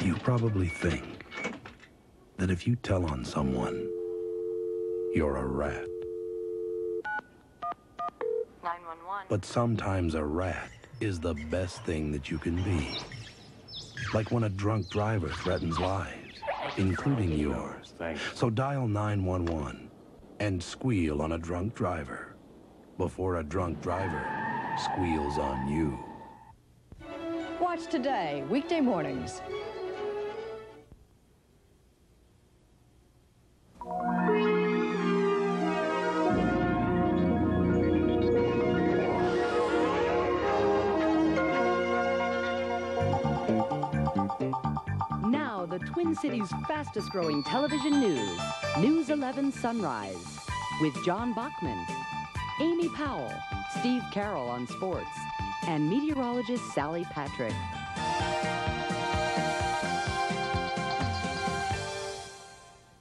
You probably think that if you tell on someone, you're a rat. 911. But sometimes a rat is the best thing that you can be. Like when a drunk driver threatens lives, including yours. So dial 911 and squeal on a drunk driver before a drunk driver squeals on you. Watch Today, weekday mornings. Now, the Twin Cities' fastest growing television news, News 11 Sunrise, with John Bachman, Amy Powell, Steve Carroll on sports, and meteorologist Sally Patrick.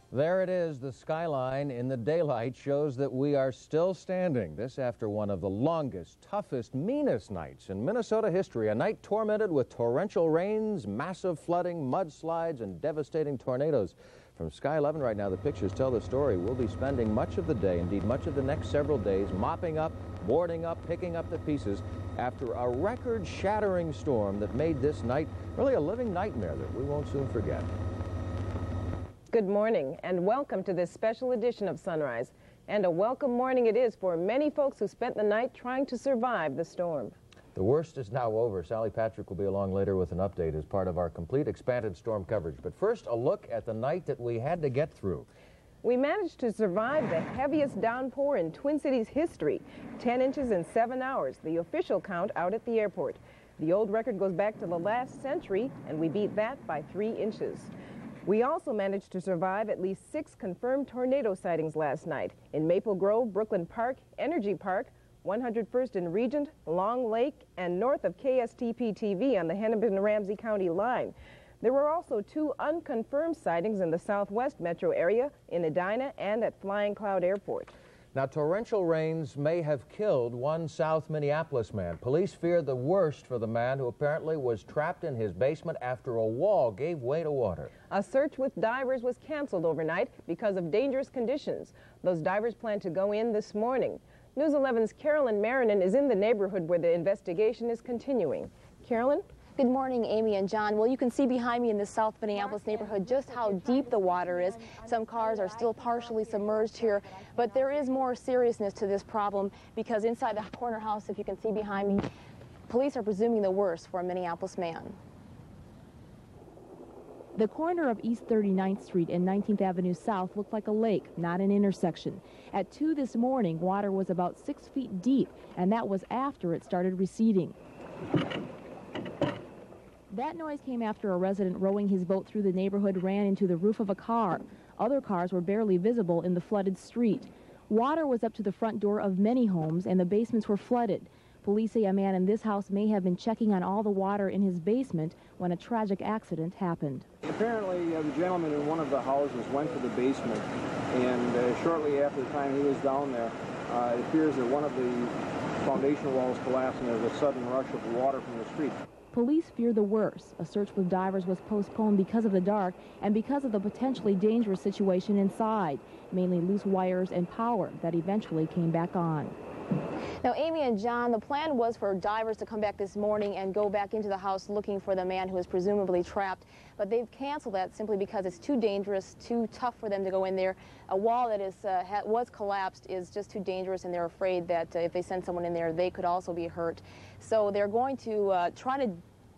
There it is. The skyline in the daylight shows that we are still standing. This after one of the longest, toughest, meanest nights in Minnesota history. A night tormented with torrential rains, massive flooding, mudslides, and devastating tornadoes. From Sky 11 right now, the pictures tell the story. We'll be spending much of the day, indeed much of the next several days, mopping up, boarding up, picking up the pieces after a record-shattering storm that made this night really a living nightmare that we won't soon forget. Good morning and welcome to this special edition of Sunrise. And a welcome morning it is for many folks who spent the night trying to survive the storm. The worst is now over. Sally Patrick will be along later with an update as part of our complete expanded storm coverage. But first, a look at the night that we had to get through. We managed to survive the heaviest downpour in Twin Cities history, 10 inches in 7 hours, the official count out at the airport. The old record goes back to the last century, and we beat that by 3 inches. We also managed to survive at least 6 confirmed tornado sightings last night in Maple Grove, Brooklyn Park, Energy Park, 101st and Regent, Long Lake, and north of KSTP-TV on the Hennepin-Ramsey County line. There were also 2 unconfirmed sightings in the southwest metro area in Edina and at Flying Cloud Airport. Now, torrential rains may have killed one South Minneapolis man. Police fear the worst for the man who apparently was trapped in his basement after a wall gave way to water. A search with divers was canceled overnight because of dangerous conditions. Those divers plan to go in this morning. News 11's Carolyn Marinan is in the neighborhood where the investigation is continuing. Carolyn? Good morning, Amy and John. Well, you can see behind me in the South Minneapolis neighborhood just how deep the water is. Some cars are still partially submerged here, but there is more seriousness to this problem because inside the corner house, if you can see behind me, police are presuming the worst for a Minneapolis man. The corner of East 39th Street and 19th Avenue South looked like a lake, not an intersection. At 2 this morning, water was about 6 feet deep, and that was after it started receding. That noise came after a resident rowing his boat through the neighborhood ran into the roof of a car. Other cars were barely visible in the flooded street. Water was up to the front door of many homes, and the basements were flooded. Police say a man in this house may have been checking on all the water in his basement when a tragic accident happened. Apparently, the gentleman in one of the houses went to the basement, and shortly after the time he was down there, it appears that one of the foundation walls collapsed and there was a sudden rush of water from the street. Police fear the worst. A search with divers was postponed because of the dark and because of the potentially dangerous situation inside, mainly loose wires and power that eventually came back on. Now, Amy and John, the plan was for divers to come back this morning and go back into the house looking for the man who was presumably trapped, but they've canceled that simply because it's too dangerous, too tough for them to go in there. A wall that is was collapsed is just too dangerous, and they're afraid that if they send someone in there, they could also be hurt. So they're going to try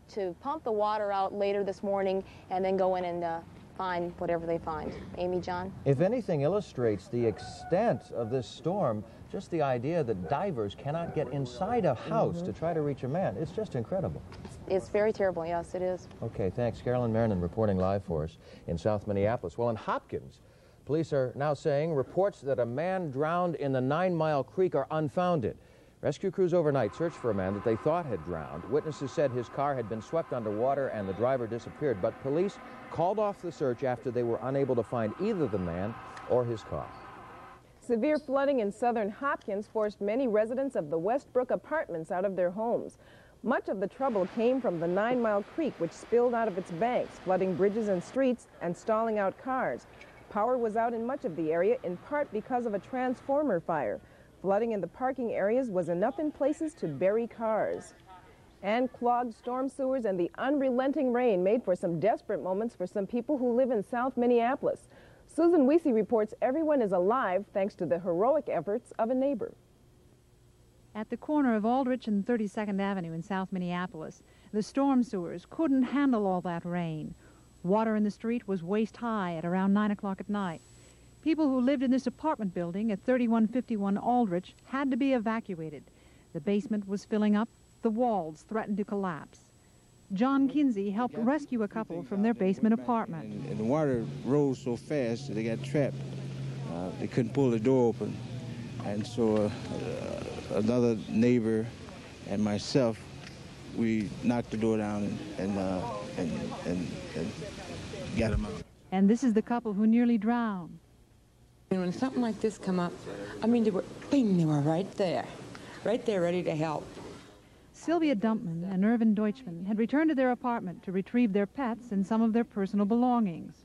to pump the water out later this morning and then go in and find whatever they find. Amy, John? If anything illustrates the extent of this storm, just the idea that divers cannot get inside a house to try to reach a man, it's just incredible. It's very terrible, yes, it is. Okay, thanks. Carolyn Marinan reporting live for us in South Minneapolis. Well, in Hopkins, police are now saying reports that a man drowned in the 9 Mile Creek are unfounded. Rescue crews overnight searched for a man that they thought had drowned. Witnesses said his car had been swept underwater and the driver disappeared, but police called off the search after they were unable to find either the man or his car. Severe flooding in southern Hopkins forced many residents of the Westbrook apartments out of their homes. Much of the trouble came from the 9 Mile Creek, which spilled out of its banks, flooding bridges and streets and stalling out cars. Power was out in much of the area, in part because of a transformer fire. Flooding in the parking areas was enough in places to bury cars. And clogged storm sewers and the unrelenting rain made for some desperate moments for some people who live in South Minneapolis. Susan Wiese reports everyone is alive thanks to the heroic efforts of a neighbor. At the corner of Aldrich and 32nd Avenue in South Minneapolis, the storm sewers couldn't handle all that rain. Water in the street was waist high at around 9 o'clock at night. People who lived in this apartment building at 3151 Aldrich had to be evacuated. The basement was filling up. The walls threatened to collapse. John Kinsey helped rescue a couple from their basement apartment. And the water rose so fast that they got trapped. They couldn't pull the door open. And so another neighbor and myself, we knocked the door down and got them out. And this is the couple who nearly drowned. And when something like this come up, I mean, they were right there, ready to help. Sylvia Dumpman and Irvin Deutschman had returned to their apartment to retrieve their pets and some of their personal belongings.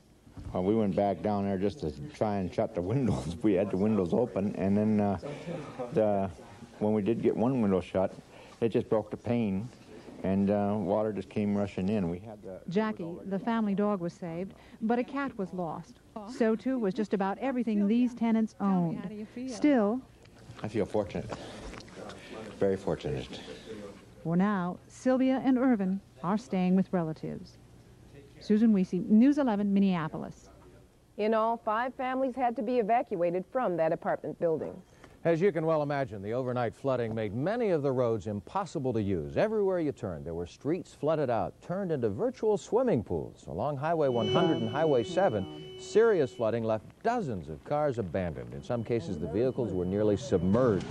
Well, we went back down there just to try and shut the windows. We had the windows open, and then when we did get one window shut, it just broke the pane, and water just came rushing in. We had Jackie, the family dog, was saved, but a cat was lost. So too was just about everything these tenants owned. Still, I feel fortunate, very fortunate. For now, Sylvia and Irvin are staying with relatives. Susan Wiese, News 11, Minneapolis. In all, 5 families had to be evacuated from that apartment building. As you can well imagine, the overnight flooding made many of the roads impossible to use. Everywhere you turned, there were streets flooded out, turned into virtual swimming pools. Along Highway 100 and Highway 7, serious flooding left dozens of cars abandoned. In some cases, the vehicles were nearly submerged.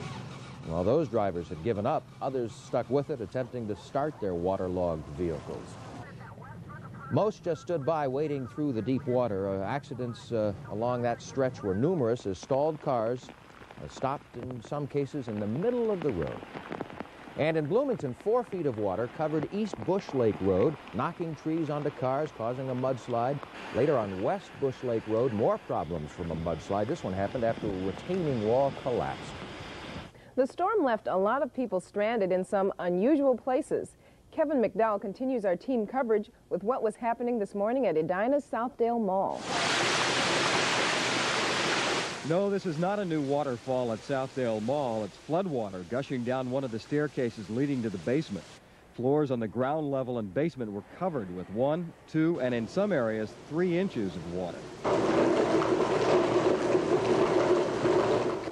While those drivers had given up, others stuck with it, attempting to start their waterlogged vehicles. Most just stood by waiting through the deep water. Accidents along that stretch were numerous as stalled cars stopped in some cases in the middle of the road. And in Bloomington, 4 feet of water covered East Bush Lake Road, knocking trees onto cars, causing a mudslide. Later on West Bush Lake Road, more problems from a mudslide. This one happened after a retaining wall collapsed. The storm left a lot of people stranded in some unusual places. Kevin McDowell continues our team coverage with what was happening this morning at Edina's Southdale Mall. No, this is not a new waterfall at Southdale Mall. It's floodwater gushing down one of the staircases leading to the basement. Floors on the ground level and basement were covered with 1, 2, and in some areas 3 inches of water.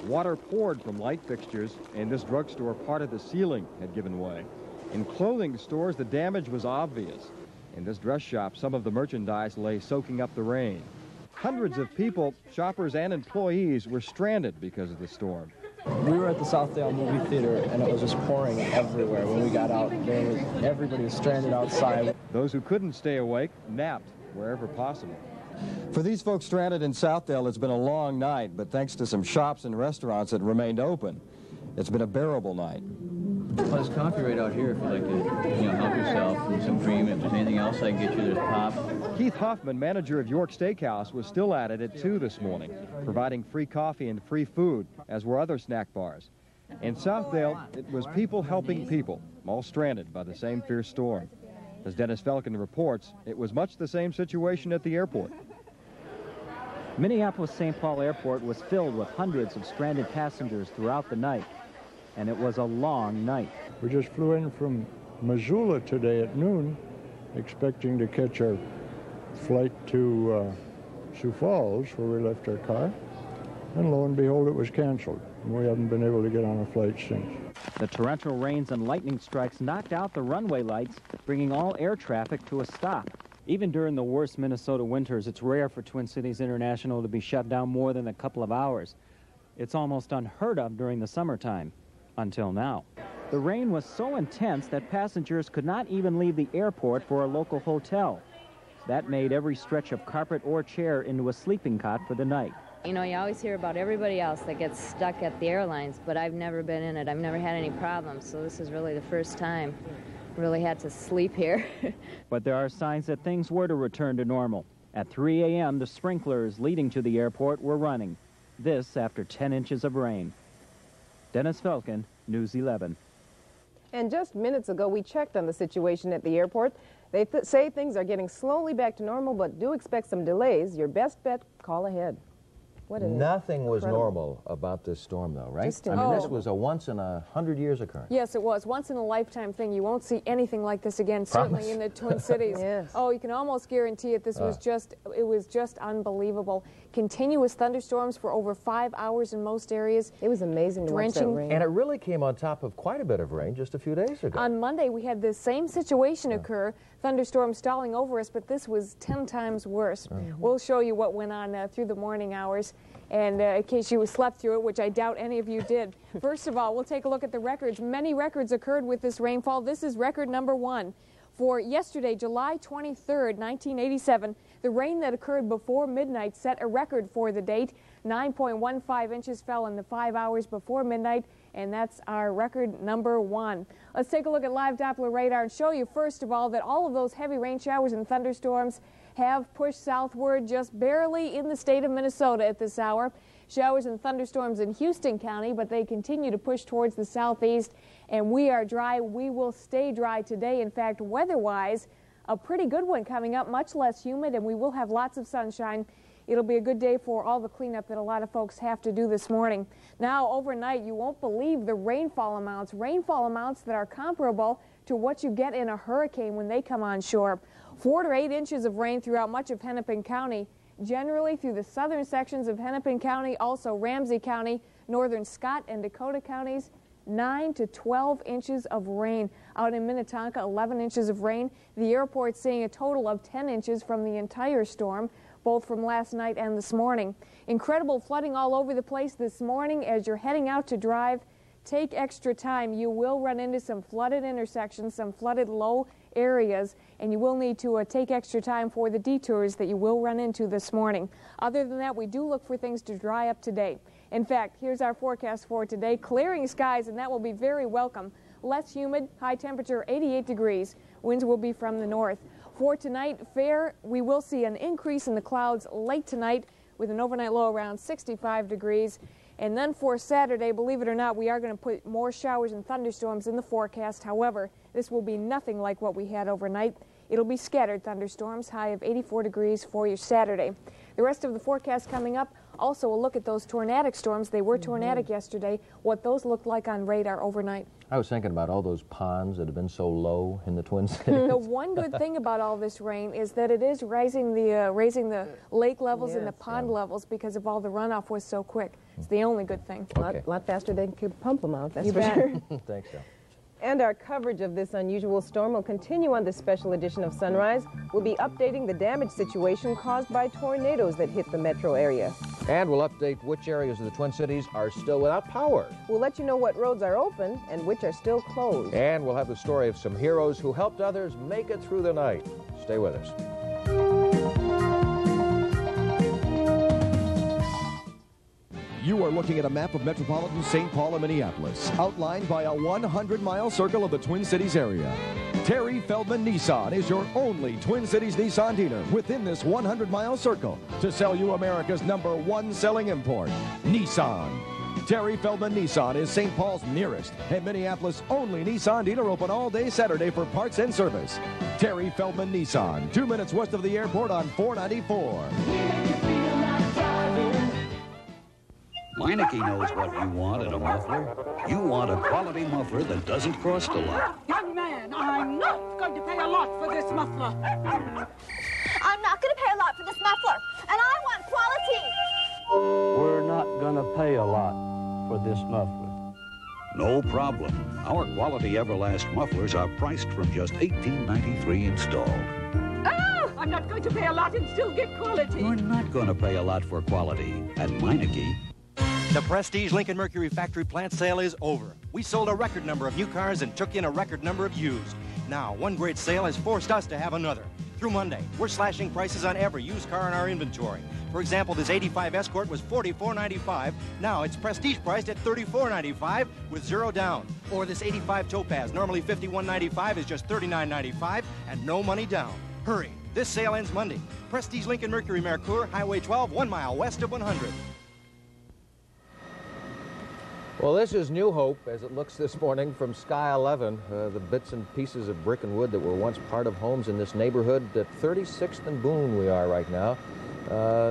Water poured from light fixtures. In this drugstore, part of the ceiling had given way. In clothing stores, the damage was obvious. In this dress shop, some of the merchandise lay soaking up the rain. Hundreds of people, shoppers and employees, were stranded because of the storm. We were at the Southdale movie theater, and it was just pouring everywhere. When we got out, everybody was stranded outside. Those who couldn't stay awake napped wherever possible. For these folks stranded in Southdale, it's been a long night, but thanks to some shops and restaurants that remained open, it's been a bearable night. Well, there's coffee right out here if you'd like to, help yourself, and some cream. If there's anything else I can get you, there's pop. Keith Hoffman, manager of York Steakhouse, was still at it at 2 this morning, providing free coffee and free food, as were other snack bars. In Southdale, it was people helping people, all stranded by the same fierce storm. As Dennis Felkin reports, it was much the same situation at the airport. Minneapolis-St. Paul Airport was filled with hundreds of stranded passengers throughout the night, and it was a long night. We just flew in from Missoula today at noon, expecting to catch our flight to Sioux Falls, where we left our car, and lo and behold, it was canceled. We haven't been able to get on a flight since. The torrential rains and lightning strikes knocked out the runway lights, bringing all air traffic to a stop. Even during the worst Minnesota winters, it's rare for Twin Cities International to be shut down more than a couple of hours. It's almost unheard of during the summertime, until now. The rain was so intense that passengers could not even leave the airport for a local hotel. That made every stretch of carpet or chair into a sleeping cot for the night. You know, you always hear about everybody else that gets stuck at the airlines, but I've never been in it. I've never had any problems, so this is really the first time. really had to sleep here. But there are signs that things were to return to normal. At 3 a.m., the sprinklers leading to the airport were running. This after 10 inches of rain. Dennis Felkin, News 11. And just minutes ago, we checked on the situation at the airport. They say things are getting slowly back to normal, but do expect some delays. Your best bet, call ahead. Nothing was normal about this storm, though, right? I mean, this was a once-in-a-100-years occurrence. Yes, it was. Once-in-a-lifetime thing. You won't see anything like this again, certainly in the Twin Cities. Yes. Oh, you can almost guarantee it. This was just unbelievable. Continuous thunderstorms for over 5 hours in most areas. It was amazing to watch that rain. And it really came on top of quite a bit of rain just a few days ago. On Monday, we had the same situation occur, thunderstorms stalling over us, but this was 10 times worse. We'll show you what went on through the morning hours, and in case you slept through it, which I doubt any of you did. First of all, we'll take a look at the records. Many records occurred with this rainfall. This is record number 1. For yesterday, July 23rd, 1987, the rain that occurred before midnight set a record for the date. 9.15 inches fell in the 5 hours before midnight, and that's our record number 1. Let's take a look at live Doppler radar and show you, first of all, that all of those heavy rain showers and thunderstorms have pushed southward just barely in the state of Minnesota at this hour. Showers and thunderstorms in Houston County, but they continue to push towards the southeast, and we are dry. We will stay dry today. In fact, weather-wise, a pretty good one coming up, much less humid, and we will have lots of sunshine. It'll be a good day for all the cleanup that a lot of folks have to do this morning. Now, overnight, you won't believe the rainfall amounts that are comparable to what you get in a hurricane when they come on shore. 4 to 8 inches of rain throughout much of Hennepin County, generally through the southern sections of Hennepin County, also Ramsey County, northern Scott and Dakota counties. 9 to 12 inches of rain. Out in Minnetonka, 11 inches of rain. The airport seeing a total of 10 inches from the entire storm, both from last night and this morning. Incredible flooding all over the place this morning. As you're heading out to drive, take extra time. You will run into some flooded intersections, some flooded low areas, and you will need to take extra time for the detours that you will run into this morning. Other than that, we do look for things to dry up today. In fact, here's our forecast for today. Clearing skies, and that will be very welcome. Less humid, high temperature 88 degrees. Winds will be from the north. For tonight, we will see an increase in the clouds late tonight with an overnight low around 65 degrees. And then for Saturday, believe it or not, we are going to put more showers and thunderstorms in the forecast. However, this will be nothing like what we had overnight. It'll be scattered thunderstorms, high of 84 degrees for your Saturday. The rest of the forecast coming up, also a look at those tornadic storms. They were tornadic yesterday, what those looked like on radar overnight. I was thinking about all those ponds that have been so low in the Twin Cities. The one good thing about all this rain is that it is raising the lake levels and the pond levels because of all the runoff was so quick. It's the only good thing. A lot faster than could pump them out, that's You for bet. sure. Thanks, Al. And our coverage of this unusual storm will continue on this special edition of Sunrise. We'll be updating the damage situation caused by tornadoes that hit the metro area. And we'll update which areas of the Twin Cities are still without power. We'll let you know what roads are open and which are still closed. And we'll have the story of some heroes who helped others make it through the night. Stay with us. You are looking at a map of metropolitan St. Paul and Minneapolis, outlined by a 100-mile circle of the Twin Cities area. Terry Feldman Nissan is your only Twin Cities Nissan dealer within this 100-mile circle to sell you America's #1 selling import, Nissan. Terry Feldman Nissan is St. Paul's nearest and Minneapolis' only Nissan dealer, open all day Saturday for parts and service. Terry Feldman Nissan, 2 minutes west of the airport on 494. Meineke knows what you want in a muffler. You want a quality muffler that doesn't cost a lot. Young man, I'm not going to pay a lot for this muffler. I'm not going to pay a lot for this muffler, and I want quality. We're not going to pay a lot for this muffler. No problem. Our quality Everlast mufflers are priced from just $18.93 installed. Oh, I'm not going to pay a lot and still get quality. You're not going to pay a lot for quality at Meineke. The Prestige Lincoln Mercury factory plant sale is over. We sold a record number of new cars and took in a record number of used. Now, one great sale has forced us to have another. Through Monday, we're slashing prices on every used car in our inventory. For example, this 85 Escort was $44.95. Now it's prestige priced at $34.95 with 0 down. Or this 85 Topaz, normally $51.95, is just $39.95 and no money down. Hurry, this sale ends Monday. Prestige Lincoln Mercury Mercure, Highway 12, 1 mile west of 100. Well, this is New Hope as it looks this morning from Sky 11. The bits and pieces of brick and wood that were once part of homes in this neighborhood at 36th and Boone we are right now,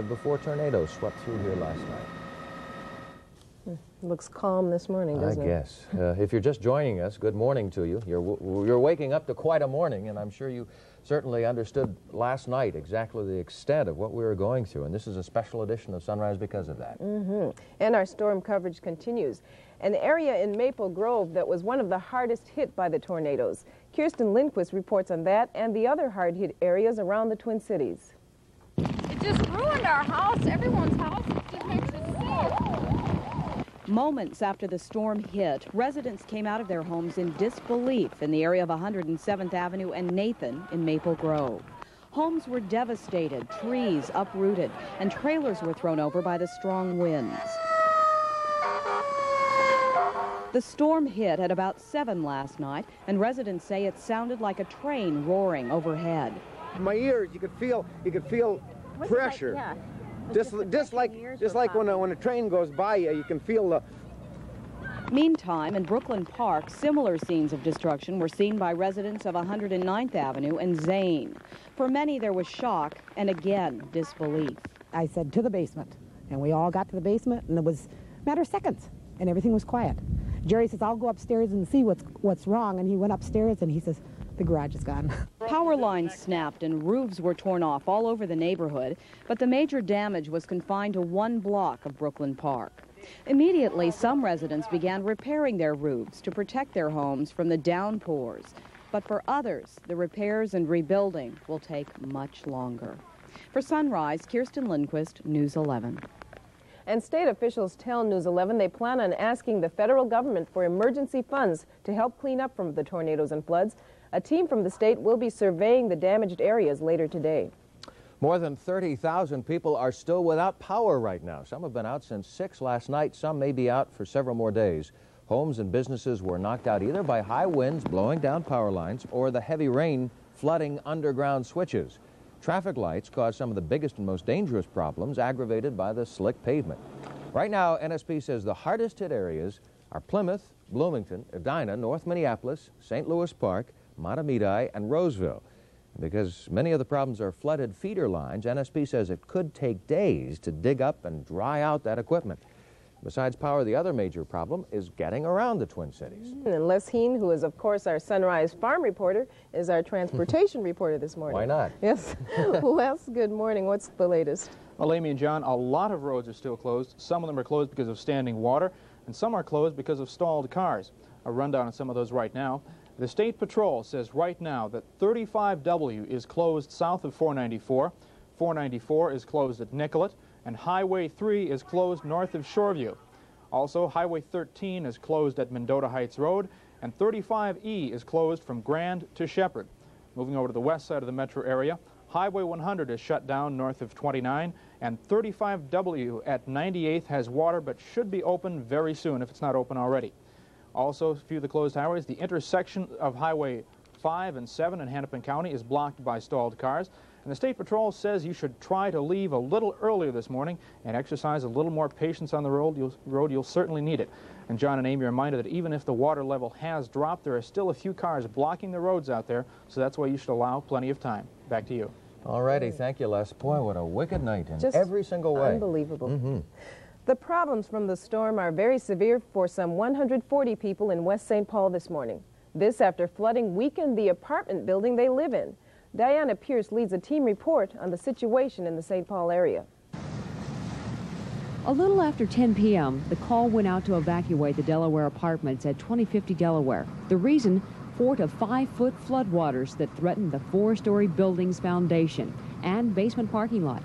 before tornadoes swept through here last night. Looks calm this morning, doesn't it? I guess. If you're just joining us, good morning to you. You're waking up to quite a morning, and I'm sure you certainly understood last night exactly the extent of what we were going through, and this is a special edition of Sunrise because of that. And our storm coverage continues. An area in Maple Grove that was one of the hardest hit by the tornadoes. Kirsten Lindquist reports on that and the other hard-hit areas around the Twin Cities. It just ruined our house, everyone's house. It just makes it sick. Moments after the storm hit, residents came out of their homes in disbelief in the area of 107th Avenue and Nathan in Maple Grove. Homes were devastated, trees uprooted, and trailers were thrown over by the strong winds. The storm hit at about 7 last night, and residents say it sounded like a train roaring overhead. In my ears, you could feel pressure. Just like when a train goes by you, you can feel the... Meantime, in Brooklyn Park, similar scenes of destruction were seen by residents of 109th Avenue and Zane. For many, there was shock and, again, disbelief. I said, to the basement. And we all got to the basement, and it was a matter of seconds, and everything was quiet. Jerry says, I'll go upstairs and see what's wrong, and he went upstairs, and he says, the garage is gone. Power lines snapped and roofs were torn off all over the neighborhood, but the major damage was confined to 1 block of Brooklyn Park. Immediately, some residents began repairing their roofs to protect their homes from the downpours. But for others, the repairs and rebuilding will take much longer. For Sunrise, Kirsten Lindquist, News 11. And state officials tell News 11 they plan on asking the federal government for emergency funds to help clean up from the tornadoes and floods. A team from the state will be surveying the damaged areas later today. More than 30,000 people are still without power right now. Some have been out since 6 last night. Some may be out for several more days. Homes and businesses were knocked out either by high winds blowing down power lines or the heavy rain flooding underground switches. Traffic lights caused some of the biggest and most dangerous problems, aggravated by the slick pavement. Right now, NSP says the hardest hit areas are Plymouth, Bloomington, Edina, North Minneapolis, St. Louis Park, Matamidi, and Roseville. Because many of the problems are flooded feeder lines, NSP says it could take days to dig up and dry out that equipment. Besides power, the other major problem is getting around the Twin Cities. And Les Heen, who is, of course, our Sunrise Farm reporter, is our transportation reporter this morning. Why not? Yes. Les, good morning. What's the latest? Well, Amy and John, a lot of roads are still closed. Some of them are closed because of standing water, and some are closed because of stalled cars. A rundown on some of those right now. The State Patrol says right now that 35W is closed south of 494, 494 is closed at Nicollet, and Highway 3 is closed north of Shoreview. Also, Highway 13 is closed at Mendota Heights Road, and 35E is closed from Grand to Shepherd. Moving over to the west side of the metro area, Highway 100 is shut down north of 29, and 35W at 98th has water but should be open very soon if it's not open already. Also, a few of the closed highways, the intersection of Highway 5 and 7 in Hennepin County is blocked by stalled cars. And the State Patrol says you should try to leave a little earlier this morning and exercise a little more patience on the road. You'll certainly need it. And John and Amy are reminded that even if the water level has dropped, there are still a few cars blocking the roads out there, so that's why you should allow plenty of time. Back to you. All righty, thank you, Les. Boy, what a wicked night in Just every single way. Unbelievable. The problems from the storm are very severe for some 140 people in West St. Paul this morning. This after flooding weakened the apartment building they live in. Diana Pierce leads a team report on the situation in the St. Paul area. A little after 10 p.m., the call went out to evacuate the Delaware apartments at 2050 Delaware. The reason, 4 to 5 foot floodwaters that threatened the 4-story building's foundation and basement parking lot.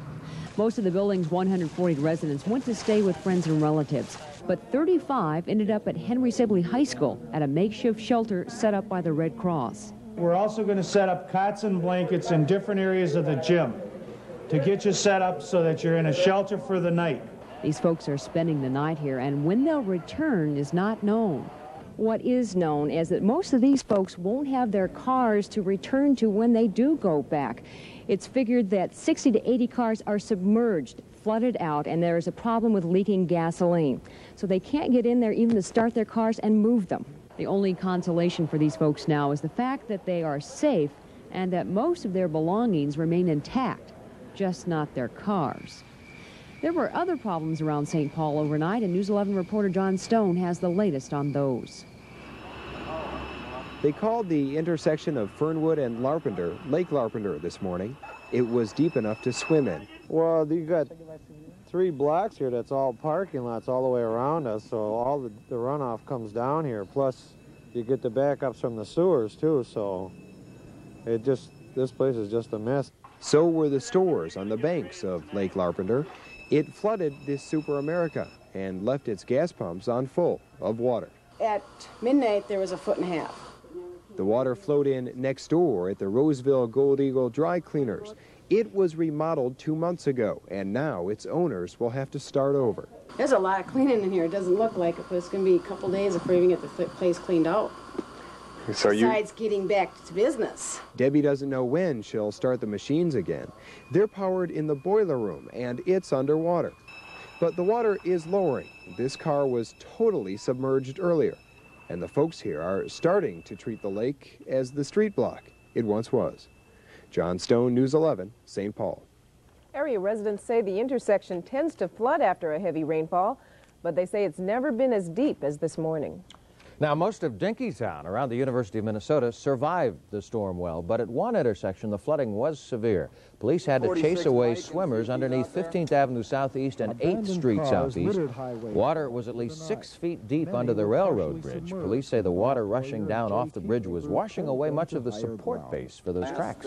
Most of the building's 140 residents went to stay with friends and relatives, but 35 ended up at Henry Sibley High School at a makeshift shelter set up by the Red Cross. We're also going to set up cots and blankets in different areas of the gym to get you set up so that you're in a shelter for the night. These folks are spending the night here, and when they'll return is not known. What is known is that most of these folks won't have their cars to return to when they do go back. It's figured that 60 to 80 cars are submerged, flooded out, and there is a problem with leaking gasoline. So they can't get in there even to start their cars and move them. The only consolation for these folks now is the fact that they are safe and that most of their belongings remain intact, just not their cars. There were other problems around St. Paul overnight, and News 11 reporter John Stone has the latest on those. They called the intersection of Fernwood and Larpenteur, Lake Larpenteur this morning. It was deep enough to swim in. Well, you got 3 blocks here that's all parking lots all the way around us, so all the runoff comes down here. Plus, you get the backups from the sewers, too, so this place is just a mess. So were the stores on the banks of Lake Larpenteur. It flooded this Super America and left its gas pumps on full of water. At midnight, there was 1.5 feet. The water flowed in next door at the Roseville Gold Eagle Dry Cleaners. It was remodeled 2 months ago, and now its owners will have to start over. There's a lot of cleaning in here. It doesn't look like it, but it's going to be a couple days before we even get the place cleaned out. So Besides getting back to business. Debbie doesn't know when she'll start the machines again. They're powered in the boiler room, and it's underwater. But the water is lowering. This car was totally submerged earlier, and the folks here are starting to treat the lake as the street block it once was. John Stone, News 11, St. Paul. Area residents say the intersection tends to flood after a heavy rainfall, but they say it's never been as deep as this morning. Now, most of Dinkytown around the University of Minnesota survived the storm well, but at one intersection, the flooding was severe. Police had to chase away swimmers underneath 15th Avenue Southeast and 8th Street Southeast. Water was at least 6 feet deep under the railroad bridge. Police say the water rushing down off the bridge was washing away much of the support base for those tracks.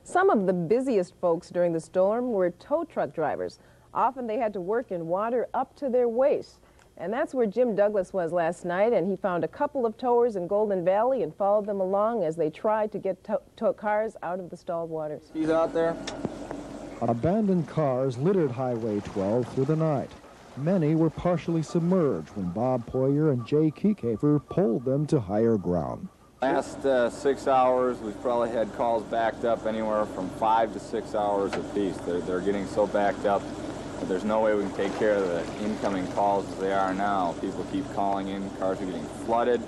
Some of the busiest folks during the storm were tow truck drivers. Often they had to work in water up to their waist. And that's where Jim Douglas was last night, and he found a couple of towers in Golden Valley and followed them along as they tried to get cars out of the stalled waters. He's out there. Abandoned cars littered Highway 12 through the night. Many were partially submerged when Bob Poyer and Jay Kiekhafer pulled them to higher ground. Last 6 hours, we've probably had calls backed up anywhere from 5 to 6 hours apiece. They're getting so backed up. There's no way we can take care of the incoming calls as they are now. People keep calling in, cars are getting flooded.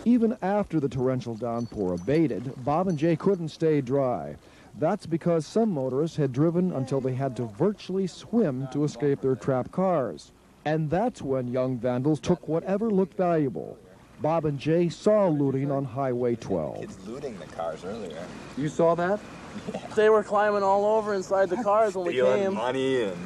Even after the torrential downpour abated, Bob and Jay couldn't stay dry. That's because some motorists had driven until they had to virtually swim to escape their trapped cars. And that's when young vandals took whatever looked valuable. Bob and Jay saw looting on Highway 12. Kids looting the cars earlier. You saw that? Yeah. They were climbing all over inside the cars when we came. Stealing money and...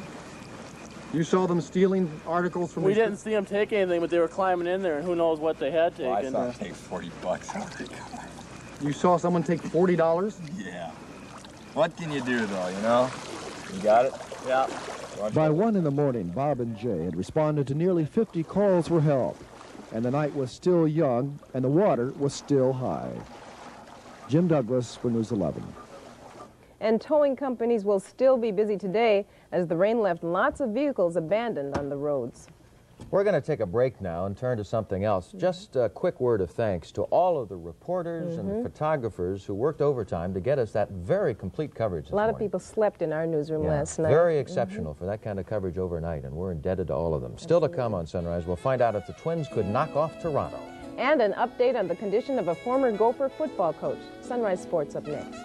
You saw them stealing articles from... We didn't see them take anything, but they were climbing in there, and who knows what they had taken. Well, I saw them take $40 out of the car. You saw someone take $40? Yeah. What can you do, though, you know? You got it? Yeah. By 1 in the morning, Bob and Jay had responded to nearly 50 calls for help, and the night was still young, and the water was still high. Jim Douglas for News 11. And towing companies will still be busy today as the rain left lots of vehicles abandoned on the roads. We're going to take a break now and turn to something else. Just a quick word of thanks to all of the reporters and photographers who worked overtime to get us that very complete coverage this A lot morning. of people slept in our newsroom last night. Very exceptional for that kind of coverage overnight, and we're indebted to all of them. Still to come on Sunrise, we'll find out if the Twins could knock off Toronto. And an update on the condition of a former Gopher football coach. Sunrise Sports up next.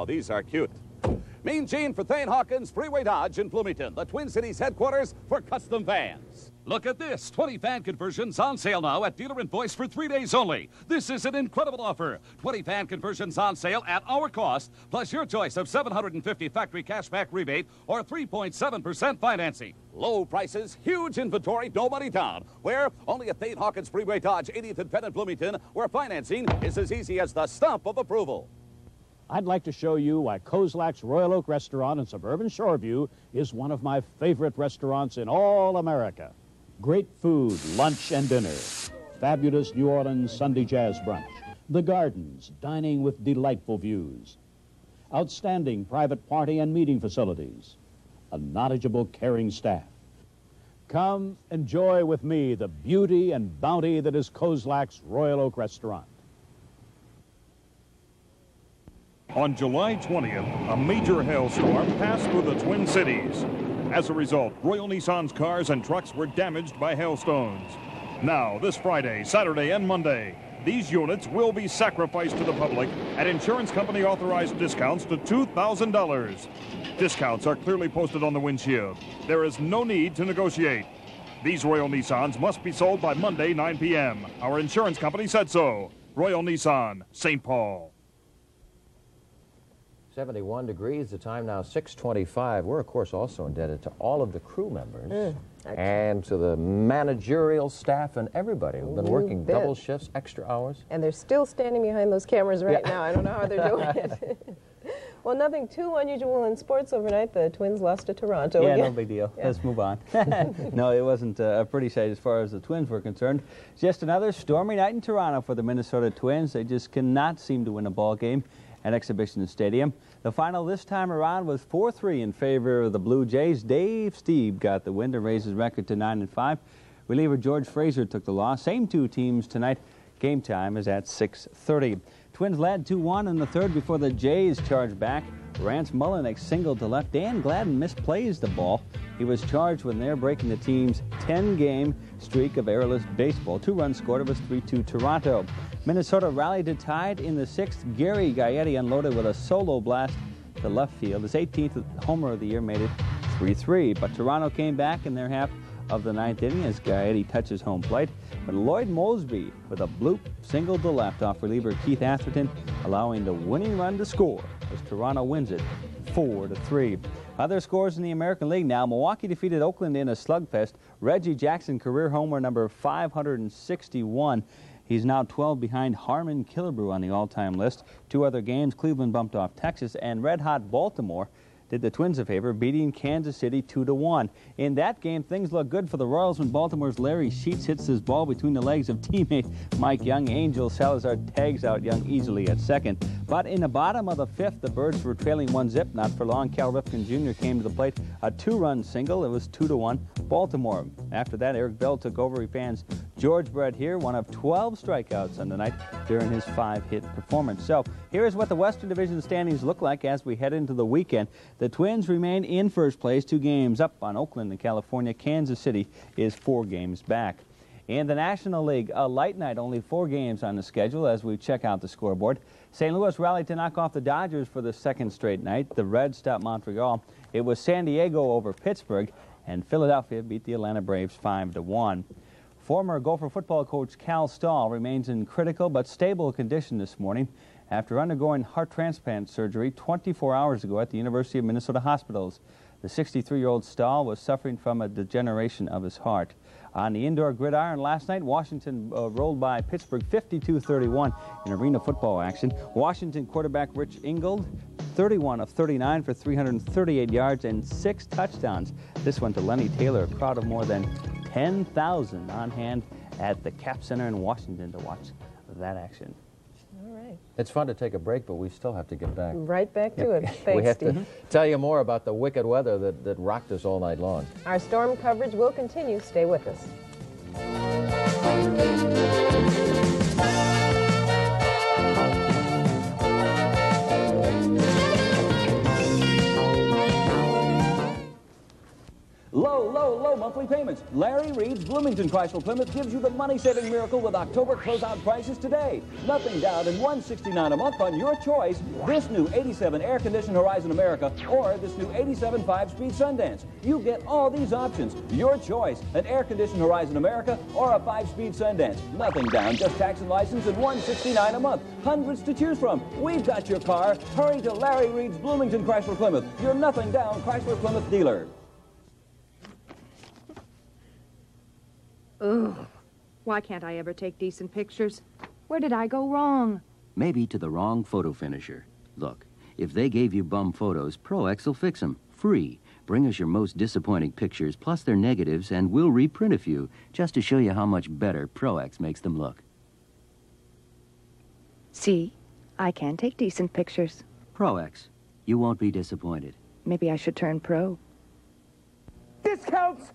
These are cute. Mean Gene for Thane Hawkins, Freeway Dodge in Bloomington, the Twin Cities headquarters for custom vans. Look at this. 20 fan conversions on sale now at Dealer Invoice for 3 days only. This is an incredible offer. 20 fan conversions on sale at our cost, plus your choice of $750 factory cashback rebate or 3.7% financing. Low prices, huge inventory, no money down. Where? Only at Thane Hawkins Freeway Dodge, 80th and Penn in Bloomington, where financing is as easy as the stamp of approval. I'd like to show you why Kozlak's Royal Oak Restaurant in suburban Shoreview is one of my favorite restaurants in all America. Great food, lunch and dinner. Fabulous New Orleans Sunday jazz brunch. The gardens, dining with delightful views. Outstanding private party and meeting facilities. A knowledgeable, caring staff. Come enjoy with me the beauty and bounty that is Kozlak's Royal Oak Restaurant. On July 20th, a major hailstorm passed through the Twin Cities. As a result, Royal Nissan's cars and trucks were damaged by hailstones. Now, this Friday, Saturday, and Monday, these units will be sacrificed to the public at insurance company authorized discounts to $2,000. Discounts are clearly posted on the windshield. There is no need to negotiate. These Royal Nissans must be sold by Monday, 9 p.m. Our insurance company said so. Royal Nissan, St. Paul. 71 degrees, the time now 6:25. We're, of course, also indebted to all of the crew members and to the managerial staff and everybody who've been working double shifts, extra hours. And they're still standing behind those cameras right now. I don't know how they're doing it. Well, nothing too unusual in sports overnight. The Twins lost to Toronto. Yeah, no big deal. Let's move on. No, it wasn't a pretty sight as far as the Twins were concerned. Just another stormy night in Toronto for the Minnesota Twins. They just cannot seem to win a ball game at Exhibition Stadium. The final this time around was 4-3 in favor of the Blue Jays. Dave Stieb got the win to raise his record to 9-5. Reliever George Fraser took the loss. Same two teams tonight. Game time is at 6:30. Twins led 2-1 in the third before the Jays charged back. Rance Mullinex singled to left. Dan Gladden misplays the ball. He was charged when they're breaking the team's 10-game streak of errorless baseball. 2 runs scored. It was 3-2 Toronto. Minnesota rallied to tie it in the 6th. Gary Gaetti unloaded with a solo blast to left field. His 18th homer of the year made it 3-3. But Toronto came back in their half of the 9th inning as Gaetti touches home plate. But Lloyd Mosby with a bloop single to left off reliever Keith Atherton, allowing the winning run to score as Toronto wins it 4-3. Other scores in the American League now. Milwaukee defeated Oakland in a slugfest. Reggie Jackson, career homer number 561. He's now 12 behind Harmon Killebrew on the all-time list. 2 other games, Cleveland bumped off Texas, and red-hot Baltimore did the Twins a favor, beating Kansas City 2-1. In that game, things look good for the Royals when Baltimore's Larry Sheets hits his ball between the legs of teammate Mike Young. Angel Salazar tags out Young easily at second. But in the bottom of the 5th, the Birds were trailing 1-0. Not for long, Cal Ripken Jr. came to the plate. A 2-run single. It was 2-1 Baltimore. After that, Eric Bell took over. He fans George Brett here, one of 12 strikeouts on the night during his 5-hit performance. So here's what the Western Division standings look like as we head into the weekend. The Twins remain in first place, 2 games up on Oakland and California. Kansas City is 4 games back. In the National League, a light night, only 4 games on the schedule as we check out the scoreboard. St. Louis rallied to knock off the Dodgers for the 2nd straight night. The Reds stopped Montreal. It was San Diego over Pittsburgh, and Philadelphia beat the Atlanta Braves 5-1. Former Gopher football coach Cal Stahl remains in critical but stable condition this morning after undergoing heart transplant surgery 24 hours ago at the University of Minnesota hospitals. The 63-year-old Stahl was suffering from a degeneration of his heart. On the indoor gridiron last night, Washington rolled by Pittsburgh 52-31 in arena football action. Washington quarterback Rich Ingold, 31 of 39 for 338 yards and 6 touchdowns. This went to Lenny Taylor, a crowd of more than 10,000 on hand at the Cap Center in Washington to watch that action. All right. It's fun to take a break, but we still have to get back. Right back to it. Thanks, we have Steve. to tell you more about the wicked weather that rocked us all night long. Our storm coverage will continue. Stay with us. Low monthly payments. Larry Reed's Bloomington Chrysler Plymouth gives you the money-saving miracle with October closeout prices today. Nothing down and $169 a month on your choice. This new 87 air-conditioned Horizon America or this new 87 5-speed Sundance. You get all these options. Your choice, an air-conditioned Horizon America or a 5-speed Sundance. Nothing down, just tax and license and $169 a month. Hundreds to choose from. We've got your car. Hurry to Larry Reed's Bloomington Chrysler Plymouth, your nothing down Chrysler Plymouth dealer. Ugh. Why can't I ever take decent pictures? Where did I go wrong? Maybe to the wrong photo finisher. Look, if they gave you bum photos, ProX will fix them. Free. Bring us your most disappointing pictures, plus their negatives, and we'll reprint a few, just to show you how much better ProX makes them look. See? I can take decent pictures. ProX. You won't be disappointed. Maybe I should turn pro. Discounts!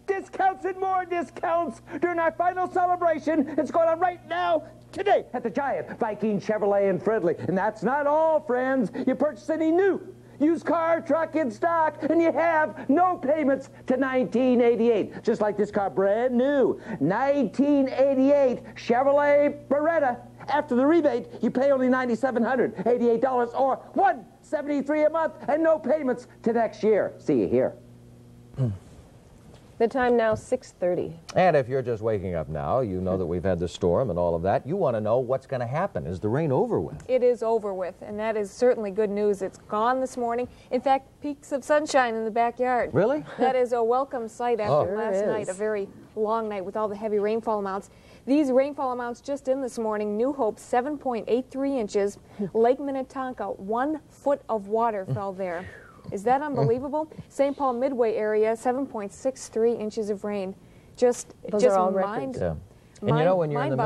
Discounts and more discounts during our final celebration. It's going on right now, today, at the Giant, Viking, Chevrolet, and Fridley. And that's not all, friends. You purchase any new used car, truck in stock, and you have no payments to 1988. Just like this car, brand new. 1988 Chevrolet Beretta. After the rebate, you pay only $9,788 or $173 a month and no payments to next year. See you here. The time now, 6:30. And if you're just waking up now, you know that we've had the storm and all of that. You want to know what's going to happen. Is the rain over with? It is over with, and that is certainly good news. It's gone this morning. In fact, peaks of sunshine in the backyard. Really? That is a welcome sight after last night, a very long night with all the heavy rainfall amounts. These rainfall amounts just in this morning: New Hope 7.83 inches, Lake Minnetonka 1 foot of water fell there. Is that unbelievable? St. Paul Midway area 7.63 inches of rain. Those are all records. Yeah. And you know, when you're in the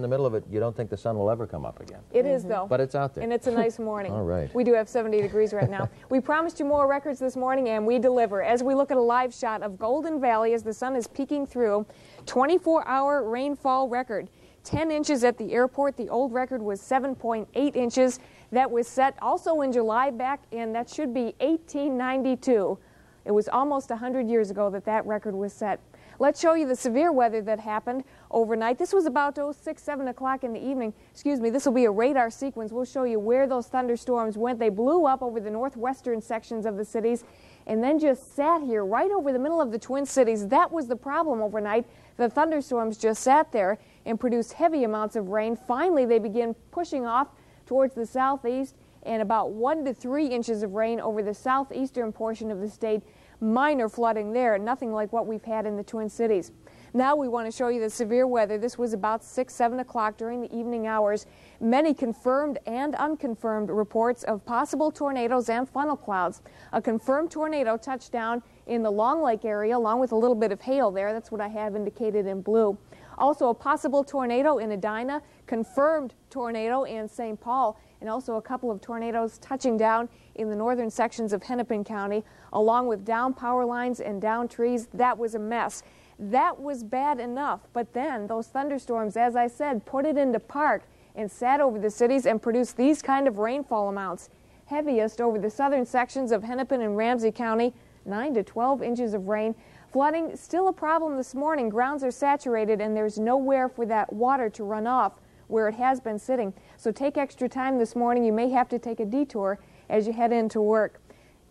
middle of it, you don't think the sun will ever come up again. It is, though. But it's out there. And it's a nice morning. All right. We do have 70 degrees right now. We promised you more records this morning, and we deliver. As we look at a live shot of Golden Valley as the sun is peeking through, 24-hour rainfall record. 10 inches at the airport. The old record was 7.8 inches. That was set also in July back in, that should be 1892. It was almost 100 years ago that that record was set. Let's show you the severe weather that happened overnight. This was about 6, 7 o'clock in the evening. Excuse me, this will be a radar sequence. We'll show you where those thunderstorms went. They blew up over the northwestern sections of the cities and then just sat here right over the middle of the Twin Cities. That was the problem overnight. The thunderstorms just sat there and produced heavy amounts of rain. Finally, they began pushing off towards the southeast, and about 1 to 3 inches of rain over the southeastern portion of the state. Minor flooding there, nothing like what we've had in the Twin Cities. Now we want to show you the severe weather. This was about 6, 7 o'clock during the evening hours. Many confirmed and unconfirmed reports of possible tornadoes and funnel clouds. A confirmed tornado touched down in the Long Lake area along with a little bit of hail there. That's what I have indicated in blue. Also a possible tornado in Edina, confirmed tornado in St. Paul, and also a couple of tornadoes touching down in the northern sections of Hennepin County, along with down power lines and down trees. That was a mess. That was bad enough, but then those thunderstorms, as I said, put it into park and sat over the cities and produced these kind of rainfall amounts. Heaviest over the southern sections of Hennepin and Ramsey County, 9 to 12 inches of rain. Flooding, still a problem this morning. Grounds are saturated and there's nowhere for that water to run off where it has been sitting. So take extra time this morning. You may have to take a detour as you head into work.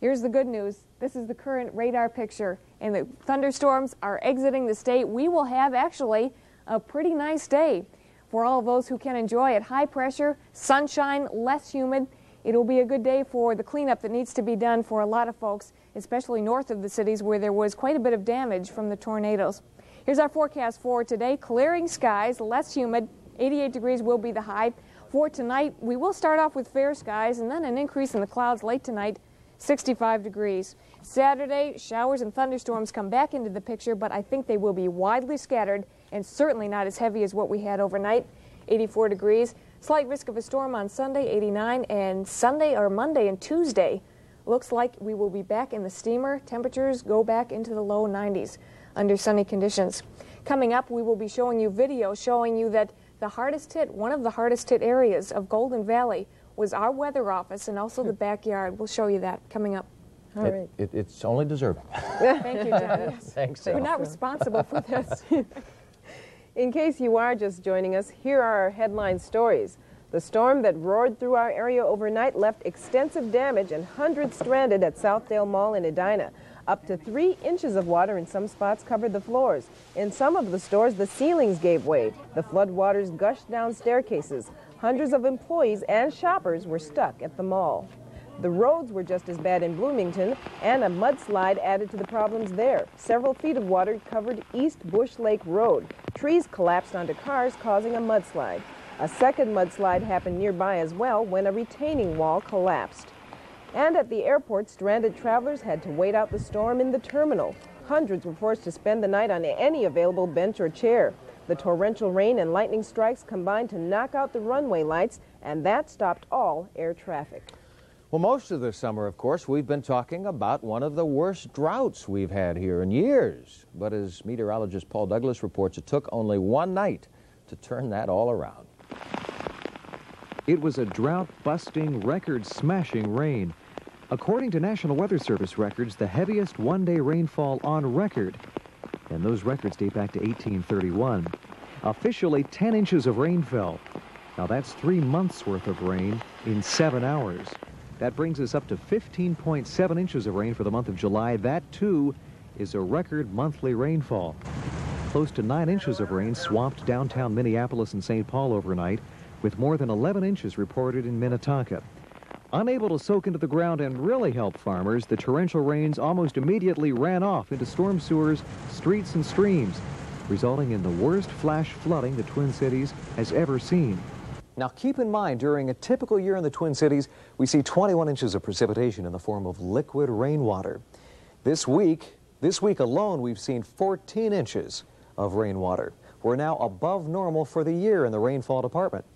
Here's the good news. This is the current radar picture, and the thunderstorms are exiting the state. We will have actually a pretty nice day for all of those who can enjoy it. High pressure, sunshine, less humid. It'll be a good day for the cleanup that needs to be done for a lot of folks, especially north of the cities where there was quite a bit of damage from the tornadoes. Here's our forecast for today. Clearing skies, less humid, 88 degrees will be the high. For tonight, we will start off with fair skies and then an increase in the clouds late tonight, 65 degrees. Saturday, showers and thunderstorms come back into the picture, but I think they will be widely scattered and certainly not as heavy as what we had overnight, 84 degrees. Slight risk of a storm on Sunday, 89, and Sunday or Monday and Tuesday, looks like we will be back in the steamer. Temperatures go back into the low 90s under sunny conditions. Coming up, we will be showing you video showing you that the hardest hit, one of the hardest hit areas of Golden Valley was our weather office and also the backyard. We'll show you that coming up. All right. It's only deserving. Thank you, John. Yes. Thanks, We're Al. not responsible for this. In case you are just joining us, here are our headline stories. The storm that roared through our area overnight left extensive damage and hundreds stranded at Southdale Mall in Edina. Up to 3 inches of water in some spots covered the floors. In some of the stores, the ceilings gave way. The flood waters gushed down staircases. Hundreds of employees and shoppers were stuck at the mall. The roads were just as bad in Bloomington, and a mudslide added to the problems there. Several feet of water covered East Bush Lake Road. Trees collapsed onto cars, causing a mudslide. A second mudslide happened nearby as well when a retaining wall collapsed. And at the airport, stranded travelers had to wait out the storm in the terminal. Hundreds were forced to spend the night on any available bench or chair. The torrential rain and lightning strikes combined to knock out the runway lights, and that stopped all air traffic. Well, most of this summer, of course, we've been talking about one of the worst droughts we've had here in years. But as meteorologist Paul Douglas reports, it took only one night to turn that all around. It was a drought-busting, record-smashing rain. According to National Weather Service records, the heaviest one-day rainfall on record. And those records date back to 1831. Officially, 10 inches of rain fell. Now that's 3 months' worth of rain in 7 hours. That brings us up to 15.7 inches of rain for the month of July. That, too, is a record monthly rainfall. Close to 9 inches of rain swamped downtown Minneapolis and St. Paul overnight, with more than 11 inches reported in Minnetonka. Unable to soak into the ground and really help farmers, the torrential rains almost immediately ran off into storm sewers, streets, and streams, resulting in the worst flash flooding the Twin Cities has ever seen. Now keep in mind, during a typical year in the Twin Cities, we see 21 inches of precipitation in the form of liquid rainwater. This week alone, we've seen 14 inches of rainwater. We're now above normal for the year in the rainfall department.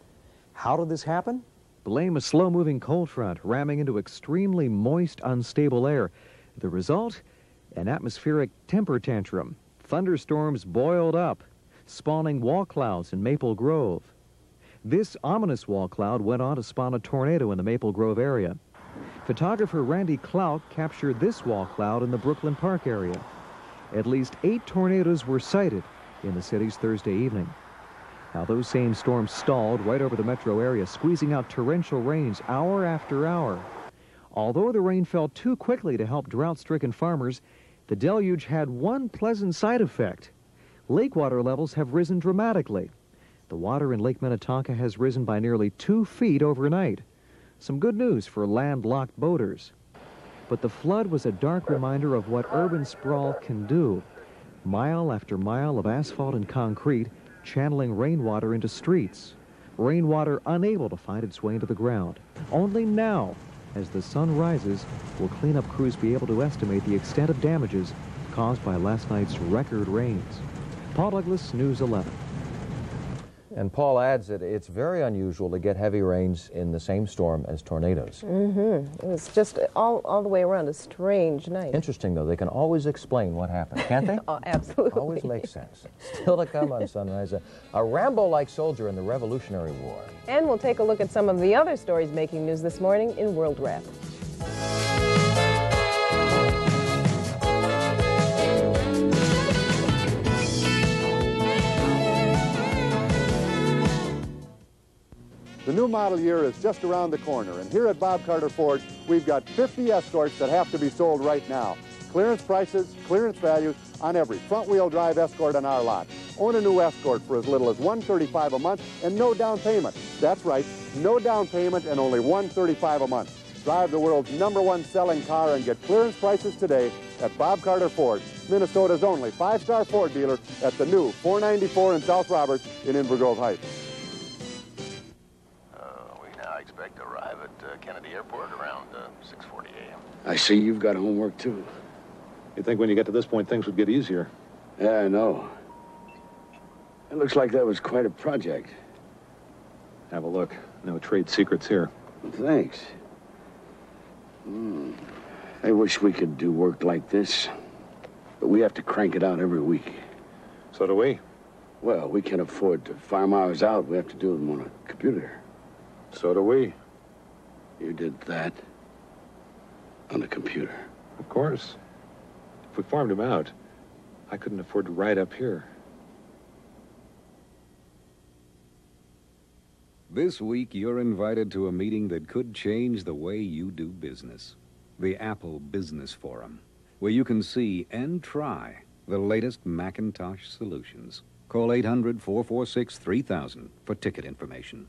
How did this happen? Blame a slow-moving cold front ramming into extremely moist, unstable air. The result? An atmospheric temper tantrum. Thunderstorms boiled up, spawning wall clouds in Maple Grove. This ominous wall cloud went on to spawn a tornado in the Maple Grove area. Photographer Randy Clout captured this wall cloud in the Brooklyn Park area. At least 8 tornadoes were sighted in the city's Thursday evening. Now, those same storms stalled right over the metro area, squeezing out torrential rains hour after hour. Although the rain fell too quickly to help drought-stricken farmers, the deluge had one pleasant side effect. Lake water levels have risen dramatically. The water in Lake Minnetonka has risen by nearly 2 feet overnight. Some good news for landlocked boaters. But the flood was a dark reminder of what urban sprawl can do. Mile after mile of asphalt and concrete channeling rainwater into streets. Rainwater unable to find its way into the ground. Only now, as the sun rises, will cleanup crews be able to estimate the extent of damages caused by last night's record rains. Paul Douglas, News 11. And Paul adds that it's very unusual to get heavy rains in the same storm as tornadoes. It was just all the way around a strange night. Interesting, though. They can always explain what happened, can't they? Oh, absolutely. Always makes sense. Still to come on Sunrise, a Rambo-like soldier in the Revolutionary War. And we'll take a look at some of the other stories making news this morning in World Wrap. The new model year is just around the corner, and here at Bob Carter Ford, we've got 50 Escorts that have to be sold right now. Clearance prices, clearance values on every front-wheel drive Escort on our lot. Own a new Escort for as little as $135 a month and no down payment. That's right, no down payment and only $135 a month. Drive the world's #1 selling car and get clearance prices today at Bob Carter Ford, Minnesota's only 5-star Ford dealer at the new 494 in South Roberts in Inver Grove Heights. Expect to arrive at Kennedy Airport around 6:40 a.m. I see you've got homework, too. You think when you get to this point, things would get easier? Yeah, I know. It looks like that was quite a project. Have a look. No trade secrets here. Thanks. I wish we could do work like this, but we have to crank it out every week. So do we. Well, we can't afford to farm hours out. We have to do them on a computer. So do we. You did that on a computer. Of course. If we farmed him out, I couldn't afford to ride up here. This week, you're invited to a meeting that could change the way you do business. The Apple Business Forum, where you can see and try the latest Macintosh solutions. Call 800-446-3000 for ticket information.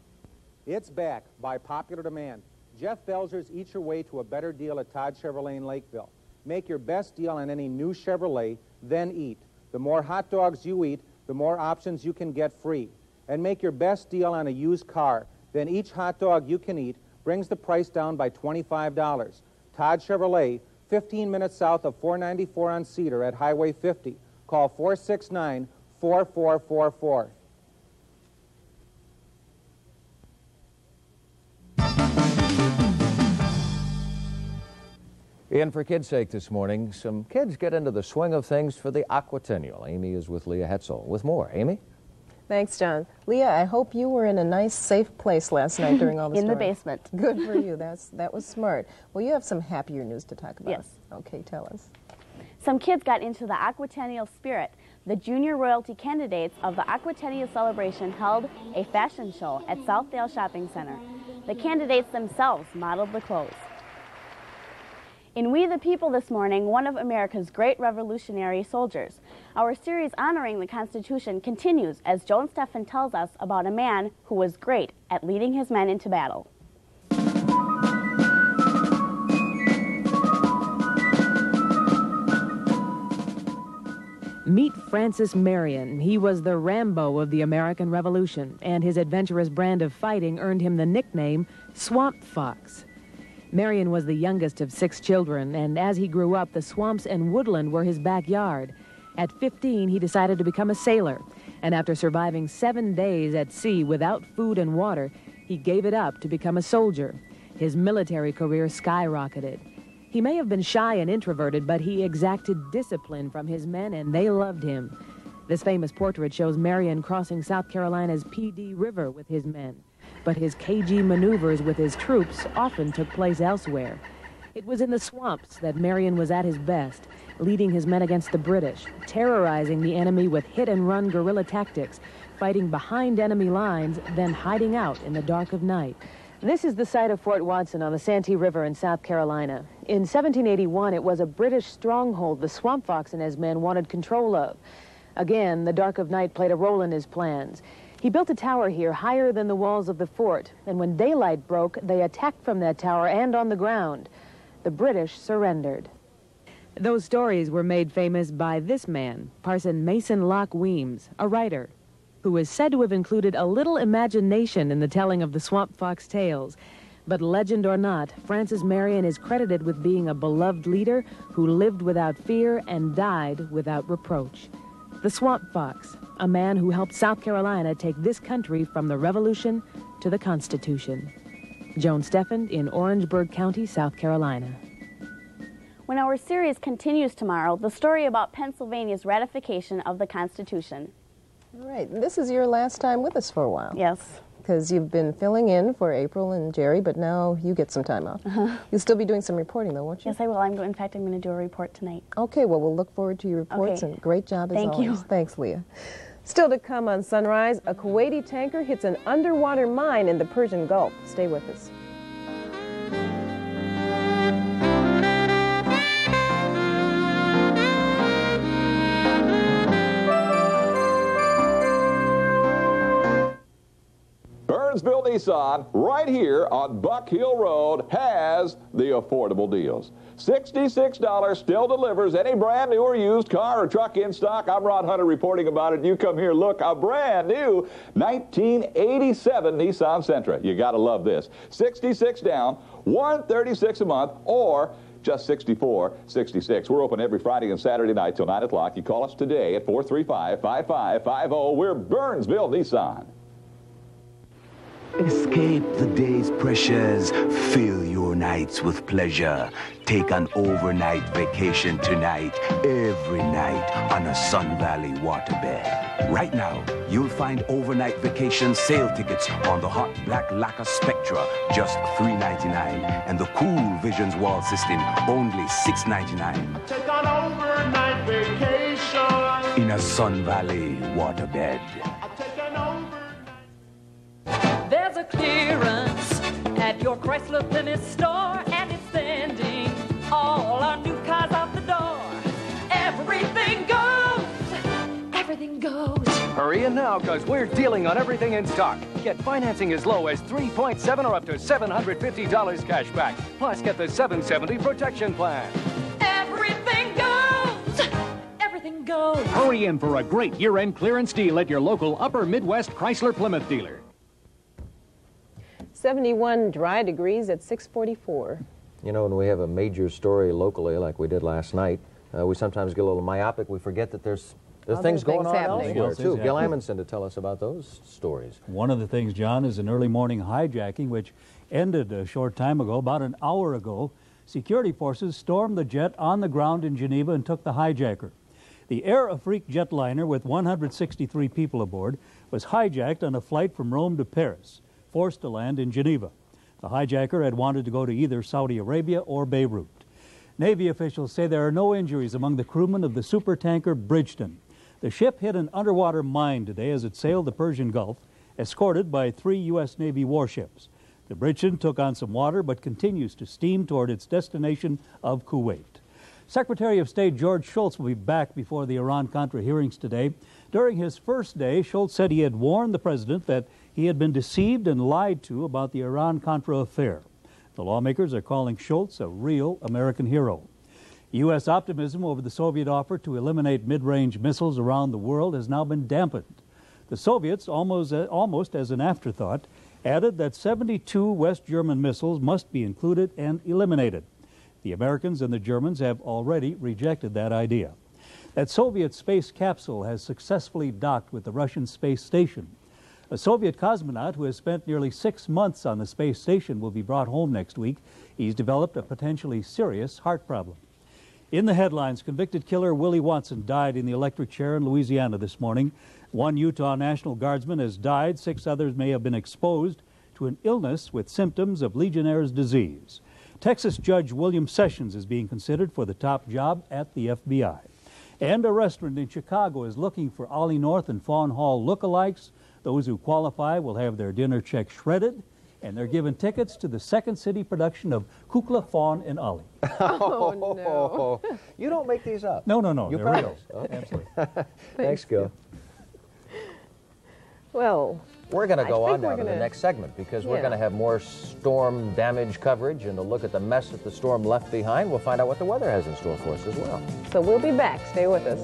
It's back by popular demand. Jeff Belzer's Eat Your Way to a Better Deal at Todd Chevrolet in Lakeville. Make your best deal on any new Chevrolet, then eat. The more hot dogs you eat, the more options you can get free. And make your best deal on a used car. Then each hot dog you can eat brings the price down by $25. Todd Chevrolet, 15 minutes south of 494 on Cedar at Highway 50. Call 469-4444. In For Kids' Sake this morning, some kids get into the swing of things for the Aquatennial. Amy is with Leah Hetzel with more. Amy? Thanks, John. Leah, I hope you were in a nice, safe place last night during all the In storm. the basement. Good for you. That was smart. Well, you have some happier news to talk about. Yes. Okay, tell us. Some kids got into the Aquatennial spirit. The junior royalty candidates of the Aquatennial celebration held a fashion show at Southdale Shopping Center. The candidates themselves modeled the clothes. In We the People this morning, one of America's great revolutionary soldiers. Our series honoring the Constitution continues as Joan Steffen tells us about a man who was great at leading his men into battle. Meet Francis Marion. He was the Rambo of the American Revolution, and his adventurous brand of fighting earned him the nickname Swamp Fox. Marion was the youngest of 6 children, and as he grew up, the swamps and woodland were his backyard. At 15, he decided to become a sailor, and after surviving 7 days at sea without food and water, he gave it up to become a soldier. His military career skyrocketed. He may have been shy and introverted, but he exacted discipline from his men, and they loved him. This famous portrait shows Marion crossing South Carolina's P.D. River with his men. But his cagey maneuvers with his troops often took place elsewhere. It was in the swamps that Marion was at his best, leading his men against the British, terrorizing the enemy with hit-and-run guerrilla tactics, fighting behind enemy lines, then hiding out in the dark of night. This is the site of Fort Watson on the Santee River in South Carolina. In 1781, it was a British stronghold the Swamp Fox and his men wanted control of. Again, the dark of night played a role in his plans. He built a tower here higher than the walls of the fort, and when daylight broke, they attacked from that tower and on the ground. The British surrendered. Those stories were made famous by this man, Parson Mason Locke Weems, a writer, who is said to have included a little imagination in the telling of the Swamp Fox tales. But legend or not, Francis Marion is credited with being a beloved leader who lived without fear and died without reproach. The Swamp Fox, a man who helped South Carolina take this country from the Revolution to the Constitution. Joan Steffen in Orangeburg County, South Carolina. When our series continues tomorrow, the story about Pennsylvania's ratification of the Constitution. All right, this is your last time with us for a while. Yes. Because you've been filling in for April and Jerry, but now you get some time off. You'll still be doing some reporting, though, won't you? Yes, I will. In fact, I'm going to do a report tonight. Okay, well, we'll look forward to your reports, Okay. and great job as Thank always. you. Thanks, Leah. Still to come on Sunrise, a Kuwaiti tanker hits an underwater mine in the Persian Gulf. Stay with us. Burnsville Nissan, right here on Buck Hill Road, has the affordable deals. $66 still delivers any brand new or used car or truck in stock. I'm Ron Hunter reporting about it. You come here, look, a brand new 1987 Nissan Sentra. You got to love this. $66 down, $136 a month, or just $64.66. We're open every Friday and Saturday night till 9 o'clock. You call us today at 435-5550. We're Burnsville Nissan. Escape the day's pressures. Fill your nights with pleasure. Take an overnight vacation tonight, every night on a Sun Valley waterbed. Right now, you'll find overnight vacation sale tickets on the hot black lacquer Spectra, just $3.99, and the cool Visions wall system, only $6.99. Take on overnight vacation In a Sun Valley waterbed. There's a clearance at your Chrysler Plymouth store, and it's sending all our new cars out the door. Everything goes. Everything goes. Hurry in now, because we're dealing on everything in stock. Get financing as low as 3.7 or up to $750 cash back. Plus, get the 770 protection plan. Everything goes. Everything goes. Hurry in for a great year-end clearance deal at your local Upper Midwest Chrysler Plymouth dealer. 71 dry degrees at 6:44. You know, when we have a major story locally like we did last night, we sometimes get a little myopic. We forget that there's things going on elsewhere, too. Gil Amundsen to tell us about those stories. One of the things, John, is an early morning hijacking, which ended a short time ago, about an hour ago. Security forces stormed the jet on the ground in Geneva and took the hijacker. The Air Afrique jetliner with 163 people aboard was hijacked on a flight from Rome to Paris, forced to land in Geneva. The hijacker had wanted to go to either Saudi Arabia or Beirut. Navy officials say there are no injuries among the crewmen of the supertanker Bridgeton. The ship hit an underwater mine today as it sailed the Persian Gulf, escorted by 3 U.S. Navy warships. The Bridgeton took on some water but continues to steam toward its destination of Kuwait. Secretary of State George Shultz will be back before the Iran-Contra hearings today. During his first day, Shultz said he had warned the president that he had been deceived and lied to about the Iran-Contra affair. The lawmakers are calling Shultz a real American hero. U.S. optimism over the Soviet offer to eliminate mid-range missiles around the world has now been dampened. The Soviets, almost as an afterthought, added that 72 West German missiles must be included and eliminated. The Americans and the Germans have already rejected that idea. That Soviet space capsule has successfully docked with the Russian space station. A Soviet cosmonaut who has spent nearly 6 months on the space station will be brought home next week. He's developed a potentially serious heart problem. In the headlines, convicted killer Willie Watson died in the electric chair in Louisiana this morning. 1 Utah National Guardsman has died. 6 others may have been exposed to an illness with symptoms of Legionnaire's disease. Texas Judge William Sessions is being considered for the top job at the FBI. And a restaurant in Chicago is looking for Ollie North and Fawn Hall lookalikes. Those who qualify will have their dinner check shredded, and they're given tickets to the Second City production of Kukla, Fawn, and Ollie. Oh, no. You don't make these up. No, You're they're real. Okay. Absolutely. Thanks, Gil. Well, we're going to go on now to gonna... the next segment because we're going to have more storm damage coverage and a look at the mess that the storm left behind. We'll find out what the weather has in store for us as well. So we'll be back. Stay with us.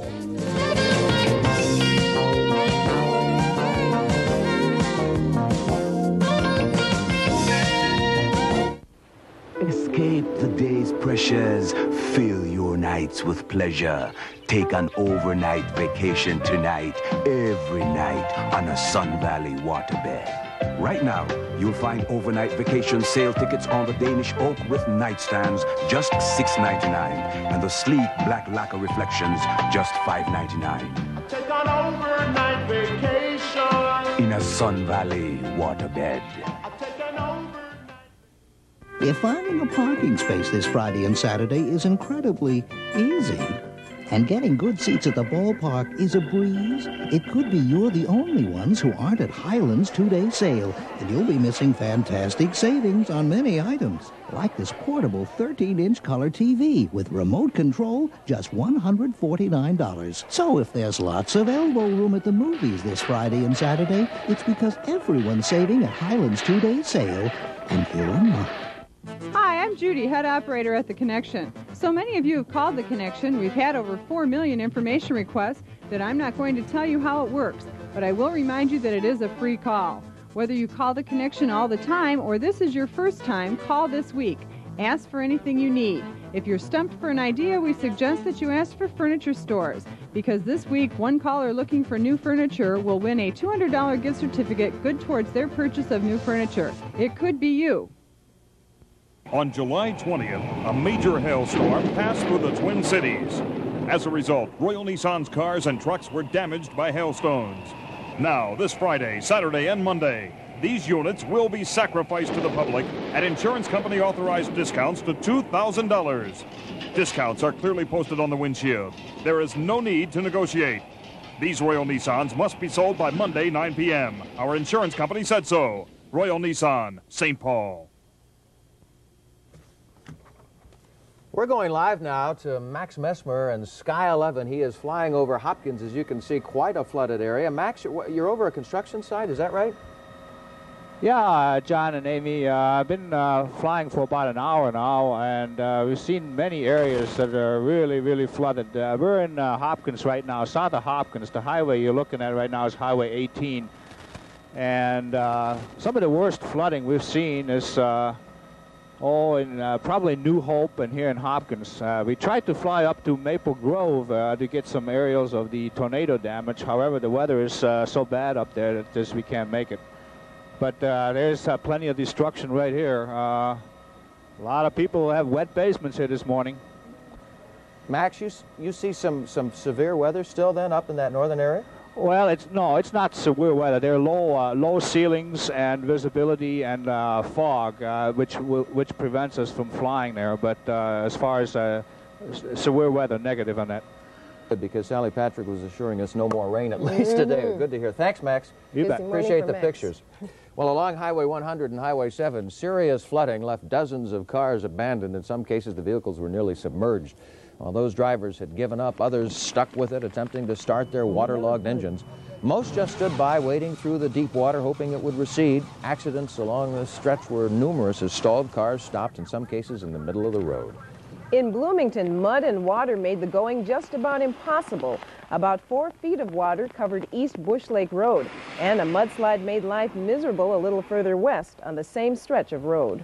Escape the day's pressures. Fill your nights with pleasure. Take an overnight vacation tonight, every night on a Sun Valley waterbed. Right now, you'll find overnight vacation sale tickets on the Danish Oak with nightstands, just $6.99, and the sleek black lacquer reflections, just $5.99. Take on overnight vacation In a Sun Valley waterbed. Finding a parking space this Friday and Saturday is incredibly easy. And getting good seats at the ballpark is a breeze. It could be you're the only ones who aren't at Highland's 2-day sale, and you'll be missing fantastic savings on many items, like this portable 13-inch color TV with remote control, just $149. So if there's lots of elbow room at the movies this Friday and Saturday, it's because everyone's saving at Highland's 2-day sale, and here am I. Hi, I'm Judy, head operator at The Connection. So many of you have called The Connection. We've had over 4 million information requests that I'm not going to tell you how it works, but I will remind you that it is a free call. Whether you call The Connection all the time or this is your first time, call this week. Ask for anything you need. If you're stumped for an idea, we suggest that you ask for furniture stores, because this week, one caller looking for new furniture will win a $200 gift certificate good towards their purchase of new furniture. It could be you. On July 20th, a major hailstorm passed through the Twin Cities. As a result, Royal Nissan's cars and trucks were damaged by hailstones. Now, this Friday, Saturday, and Monday, these units will be sacrificed to the public at insurance company authorized discounts to $2,000. Discounts are clearly posted on the windshield. There is no need to negotiate. These Royal Nissans must be sold by Monday, 9 p.m. Our insurance company said so. Royal Nissan, St. Paul. We're going live now to Max Messmer and Sky 11. He is flying over Hopkins, as you can see, quite a flooded area. Max, you're over a construction site, is that right? Yeah, John and Amy, I've been flying for about an hour now, and we've seen many areas that are really, really flooded. We're in Hopkins right now, south of Hopkins. The highway you're looking at right now is Highway 18. And some of the worst flooding we've seen is in probably New Hope and here in Hopkins. We tried to fly up to Maple Grove to get some aerials of the tornado damage. However, the weather is so bad up there that we can't make it. But there's plenty of destruction right here. A lot of people have wet basements here this morning. Max, you see some severe weather still then up in that northern area? Well, it's not severe weather. There are low ceilings and visibility and fog, which prevents us from flying there. But as far as severe weather, negative on that. Because Sally Patrick was assuring us no more rain, at least today. Good to hear. Thanks, Max. You bet. Appreciate the pictures. Well, along Highway 100 and Highway 7, serious flooding left dozens of cars abandoned. In some cases, the vehicles were nearly submerged. While those drivers had given up, others stuck with it, attempting to start their waterlogged engines. Most just stood by, wading through the deep water, hoping it would recede. Accidents along the stretch were numerous as stalled cars stopped, in some cases, in the middle of the road. In Bloomington, mud and water made the going just about impossible. About 4 feet of water covered East Bush Lake Road, and a mudslide made life miserable a little further west on the same stretch of road.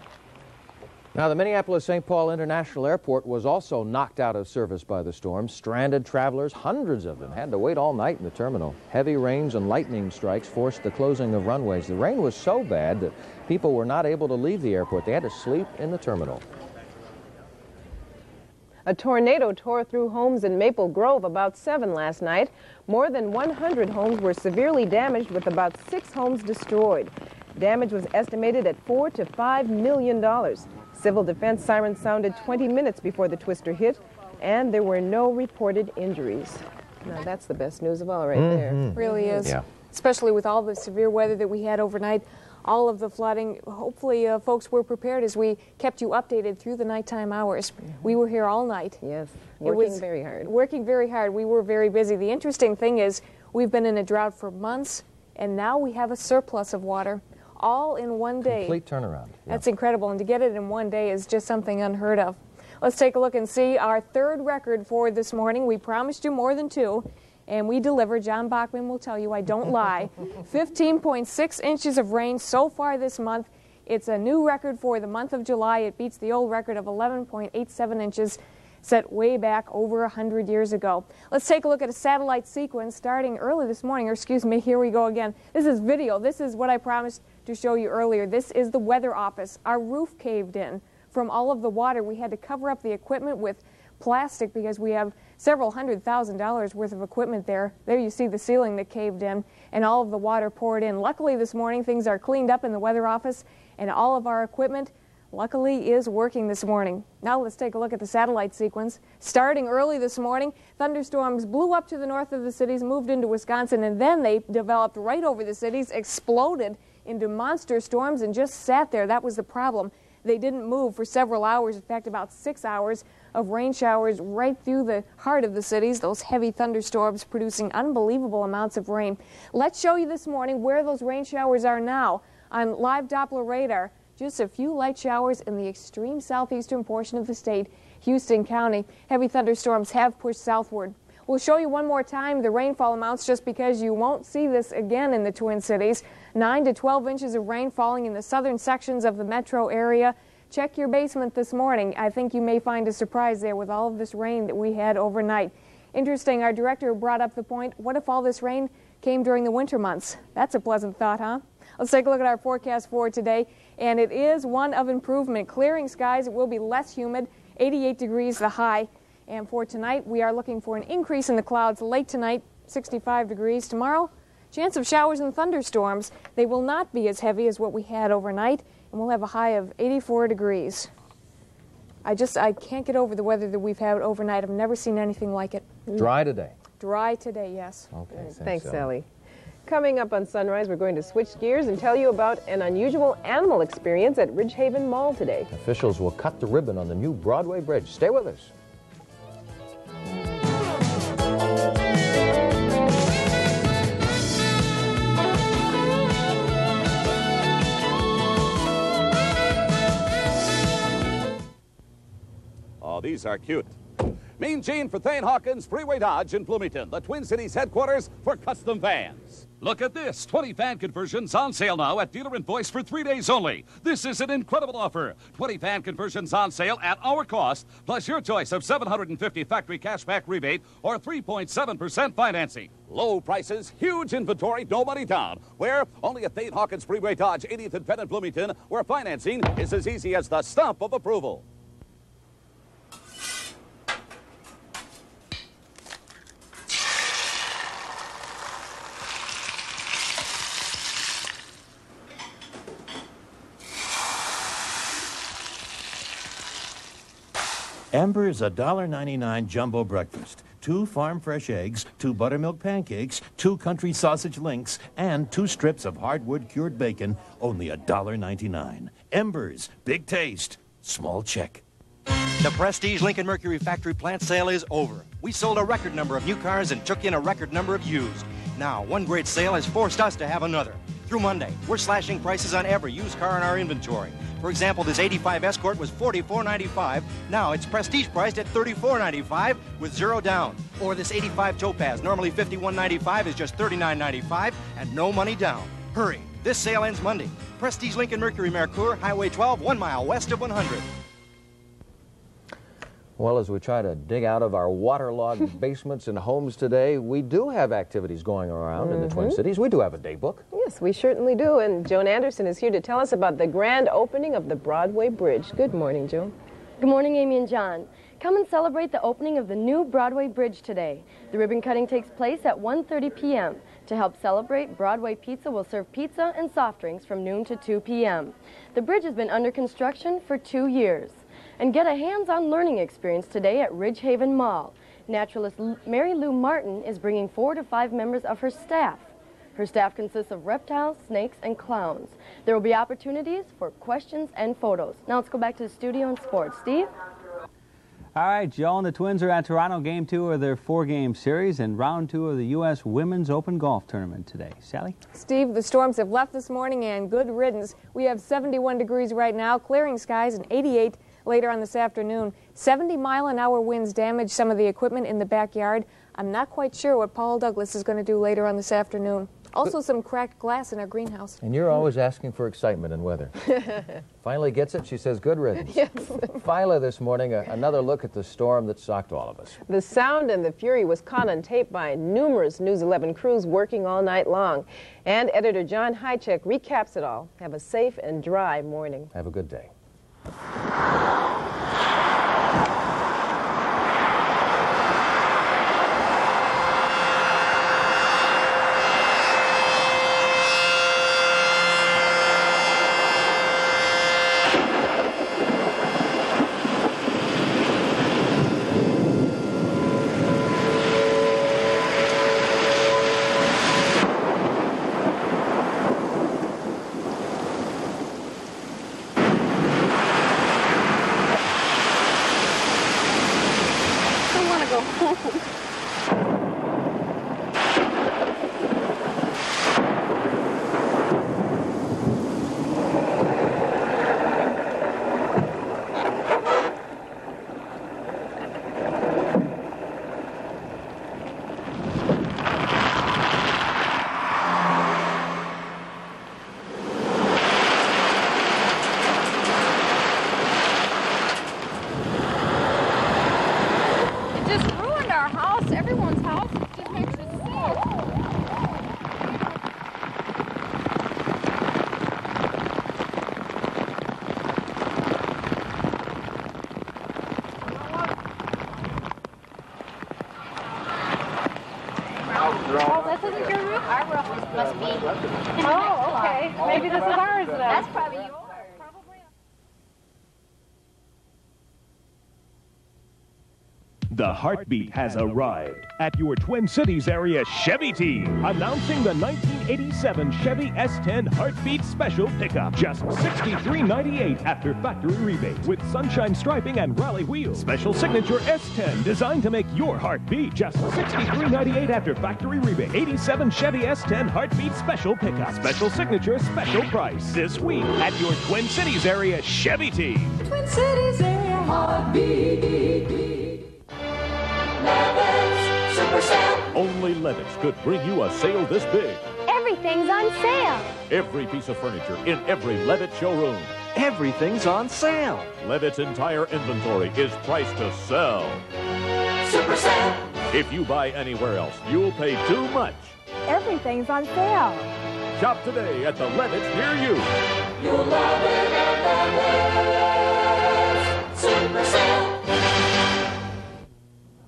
Now, the Minneapolis-St. Paul International Airport was also knocked out of service by the storm. Stranded travelers, hundreds of them, had to wait all night in the terminal. Heavy rains and lightning strikes forced the closing of runways. The rain was so bad that people were not able to leave the airport. They had to sleep in the terminal. A tornado tore through homes in Maple Grove about 7 last night. More than 100 homes were severely damaged, with about 6 homes destroyed. Damage was estimated at $4 to $5 million. Civil defense sirens sounded 20 minutes before the twister hit, and there were no reported injuries. Now, that's the best news of all right there. Really is. Yeah. Especially with all the severe weather that we had overnight, all of the flooding. Hopefully, folks were prepared as we kept you updated through the nighttime hours. We were here all night. Yes, working very hard. Working very hard. We were very busy. The interesting thing is we've been in a drought for months, and now we have a surplus of water. All in one day. Complete turnaround. Yeah. That's incredible, and to get it in one day is just something unheard of. Let's take a look and see our third record for this morning. We promised you more than 2, and we delivered. John Bachman will tell you I don't lie. 15.6 inches of rain so far this month. It's a new record for the month of July. It beats the old record of 11.87 inches set way back over 100 years ago. Let's take a look at a satellite sequence starting early this morning. Or excuse me, here we go again. This is video. This is what I promised to show you earlier. This is the weather office. Our roof caved in from all of the water. We had to cover up the equipment with plastic because we have several $100,000 worth of equipment there. There you see the ceiling that caved in and all of the water poured in. Luckily this morning things are cleaned up in the weather office, and all of our equipment luckily is working this morning. Now let's take a look at the satellite sequence. Starting early this morning, thunderstorms blew up to the north of the cities, moved into Wisconsin, and then they developed right over the cities, exploded into monster storms, and just sat there. That was the problem. They didn't move for several hours, in fact about 6 hours of rain showers right through the heart of the cities, those heavy thunderstorms producing unbelievable amounts of rain. Let's show you this morning where those rain showers are now on live Doppler radar. Just a few light showers in the extreme southeastern portion of the state, Houston County. Heavy thunderstorms have pushed southward. We'll show you one more time the rainfall amounts just because you won't see this again in the Twin Cities. 9 to 12 inches of rain falling in the southern sections of the metro area. Check your basement this morning. I think you may find a surprise there with all of this rain that we had overnight. Interesting, our director brought up the point, what if all this rain came during the winter months? That's a pleasant thought, huh? Let's take a look at our forecast for today, and it is one of improvement. Clearing skies, it will be less humid, 88 degrees the high, And for tonight, we are looking for an increase in the clouds late tonight, 65 degrees. Tomorrow, chance of showers and thunderstorms. They will not be as heavy as what we had overnight, and we'll have a high of 84 degrees. I can't get over the weather that we've had overnight. I've never seen anything like it. Dry today. Dry today, yes. Okay, thanks, Sally. Coming up on Sunrise, we're going to switch gears and tell you about an unusual animal experience at Ridgehaven Mall today. Officials will cut the ribbon on the new Broadway Bridge. Stay with us. Oh, these are cute. Mean Gene for Thane Hawkins Freeway Dodge in Bloomington, the Twin Cities headquarters for custom vans. Look at this, 20 van conversions on sale now at Dealer Invoice for 3 days only. This is an incredible offer. 20 van conversions on sale at our cost, plus your choice of $750 factory cashback rebate or 3.7% financing. Low prices, huge inventory, no money down. Where? Only at Thane Hawkins Freeway Dodge, 80th and Penn in Bloomington, where financing is as easy as the stamp of approval. Amber's $1.99 jumbo breakfast. 2 farm fresh eggs, 2 buttermilk pancakes, 2 country sausage links, and 2 strips of hardwood cured bacon, only $1.99. Embers, big taste, small check. The Prestige Lincoln Mercury factory plant sale is over. We sold a record number of new cars and took in a record number of used. Now, one great sale has forced us to have another. Through Monday, we're slashing prices on every used car in our inventory. For example, this 85 Escort was $44.95. Now it's Prestige priced at $34.95 with 0 down. Or this 85 Topaz, normally $51.95, is just $39.95 and no money down. Hurry, this sale ends Monday. Prestige Lincoln Mercury Mercure, Highway 12, 1 mile west of 100. Well, as we try to dig out of our waterlogged basements and homes today, we do have activities going around in the Twin Cities. We do have a day book. Yes, we certainly do. And Joan Anderson is here to tell us about the grand opening of the Broadway Bridge. Good morning, Joan. Good morning, Amy and John. Come and celebrate the opening of the new Broadway Bridge today. The ribbon cutting takes place at 1:30 p.m. To help celebrate, Broadway Pizza will serve pizza and soft drinks from noon to 2 p.m. The bridge has been under construction for 2 years. And get a hands-on learning experience today at Ridgehaven Mall. Naturalist Mary Lou Martin is bringing 4 to 5 members of her staff. Her staff consists of reptiles, snakes, and clowns. There will be opportunities for questions and photos. Now let's go back to the studio and sports. Steve? All right, Joan, the Twins are at Toronto, Game 2 of their 4-game series and Round 2 of the U.S. Women's Open Golf Tournament today. Sally? Steve, the storms have left this morning and good riddance. We have 71 degrees right now, clearing skies, and 88 later on this afternoon. 70-mile-an-hour winds damaged some of the equipment in the backyard. I'm not quite sure what Paul Douglas is going to do later on this afternoon. Also some cracked glass in our greenhouse. And you're always asking for excitement in weather. Finally gets it, she says, good riddance. Yes. Phyla this morning, another look at the storm that shocked all of us. The sound and the fury was caught on tape by numerous News 11 crews working all night long. And editor John Hychek recaps it all. Have a safe and dry morning. Have a good day. That's probably yours. The heartbeat has arrived at your Twin Cities area Chevy team. Announcing the 1987 Chevy S10 Heartbeat Special Pickup. Just $63.98 after factory rebate with sunshine striping and rally wheels. Special signature S10 designed to make your heart beat. Just $63.98 after factory rebate. 87 Chevy S10 Heartbeat Special Pickup. Special signature, special price. This week at your Twin Cities area Chevy team. Twin Cities area heartbeat. Levitt's Super Sale. Only Levitt's could bring you a sale this big. Everything's on sale. Every piece of furniture in every Levitt showroom. Everything's on sale. Levitt's entire inventory is priced to sell. Super Sale. If you buy anywhere else, you'll pay too much. Everything's on sale. Shop today at the Levitt's near you. You'll love it at Levitt's Super Sale.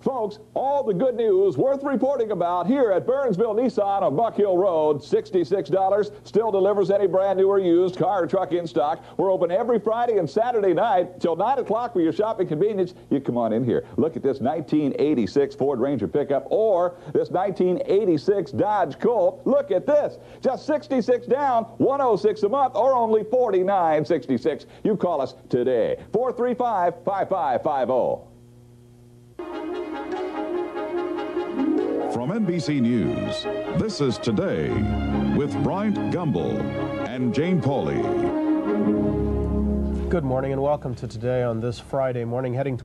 Folks, all the good news worth reporting about here at Burnsville Nissan on Buck Hill Road. $66 still delivers any brand new or used car or truck in stock. We're open every Friday and Saturday night till 9 o'clock for your shopping convenience. You come on in here. Look at this 1986 Ford Ranger pickup or this 1986 Dodge Colt. Look at this. Just $66 down, $106 a month, or only $49.66. You call us today. 435-5550. From NBC News, this is Today with Bryant Gumbel and Jane Pauley. Good morning and welcome to Today on this Friday morning, heading to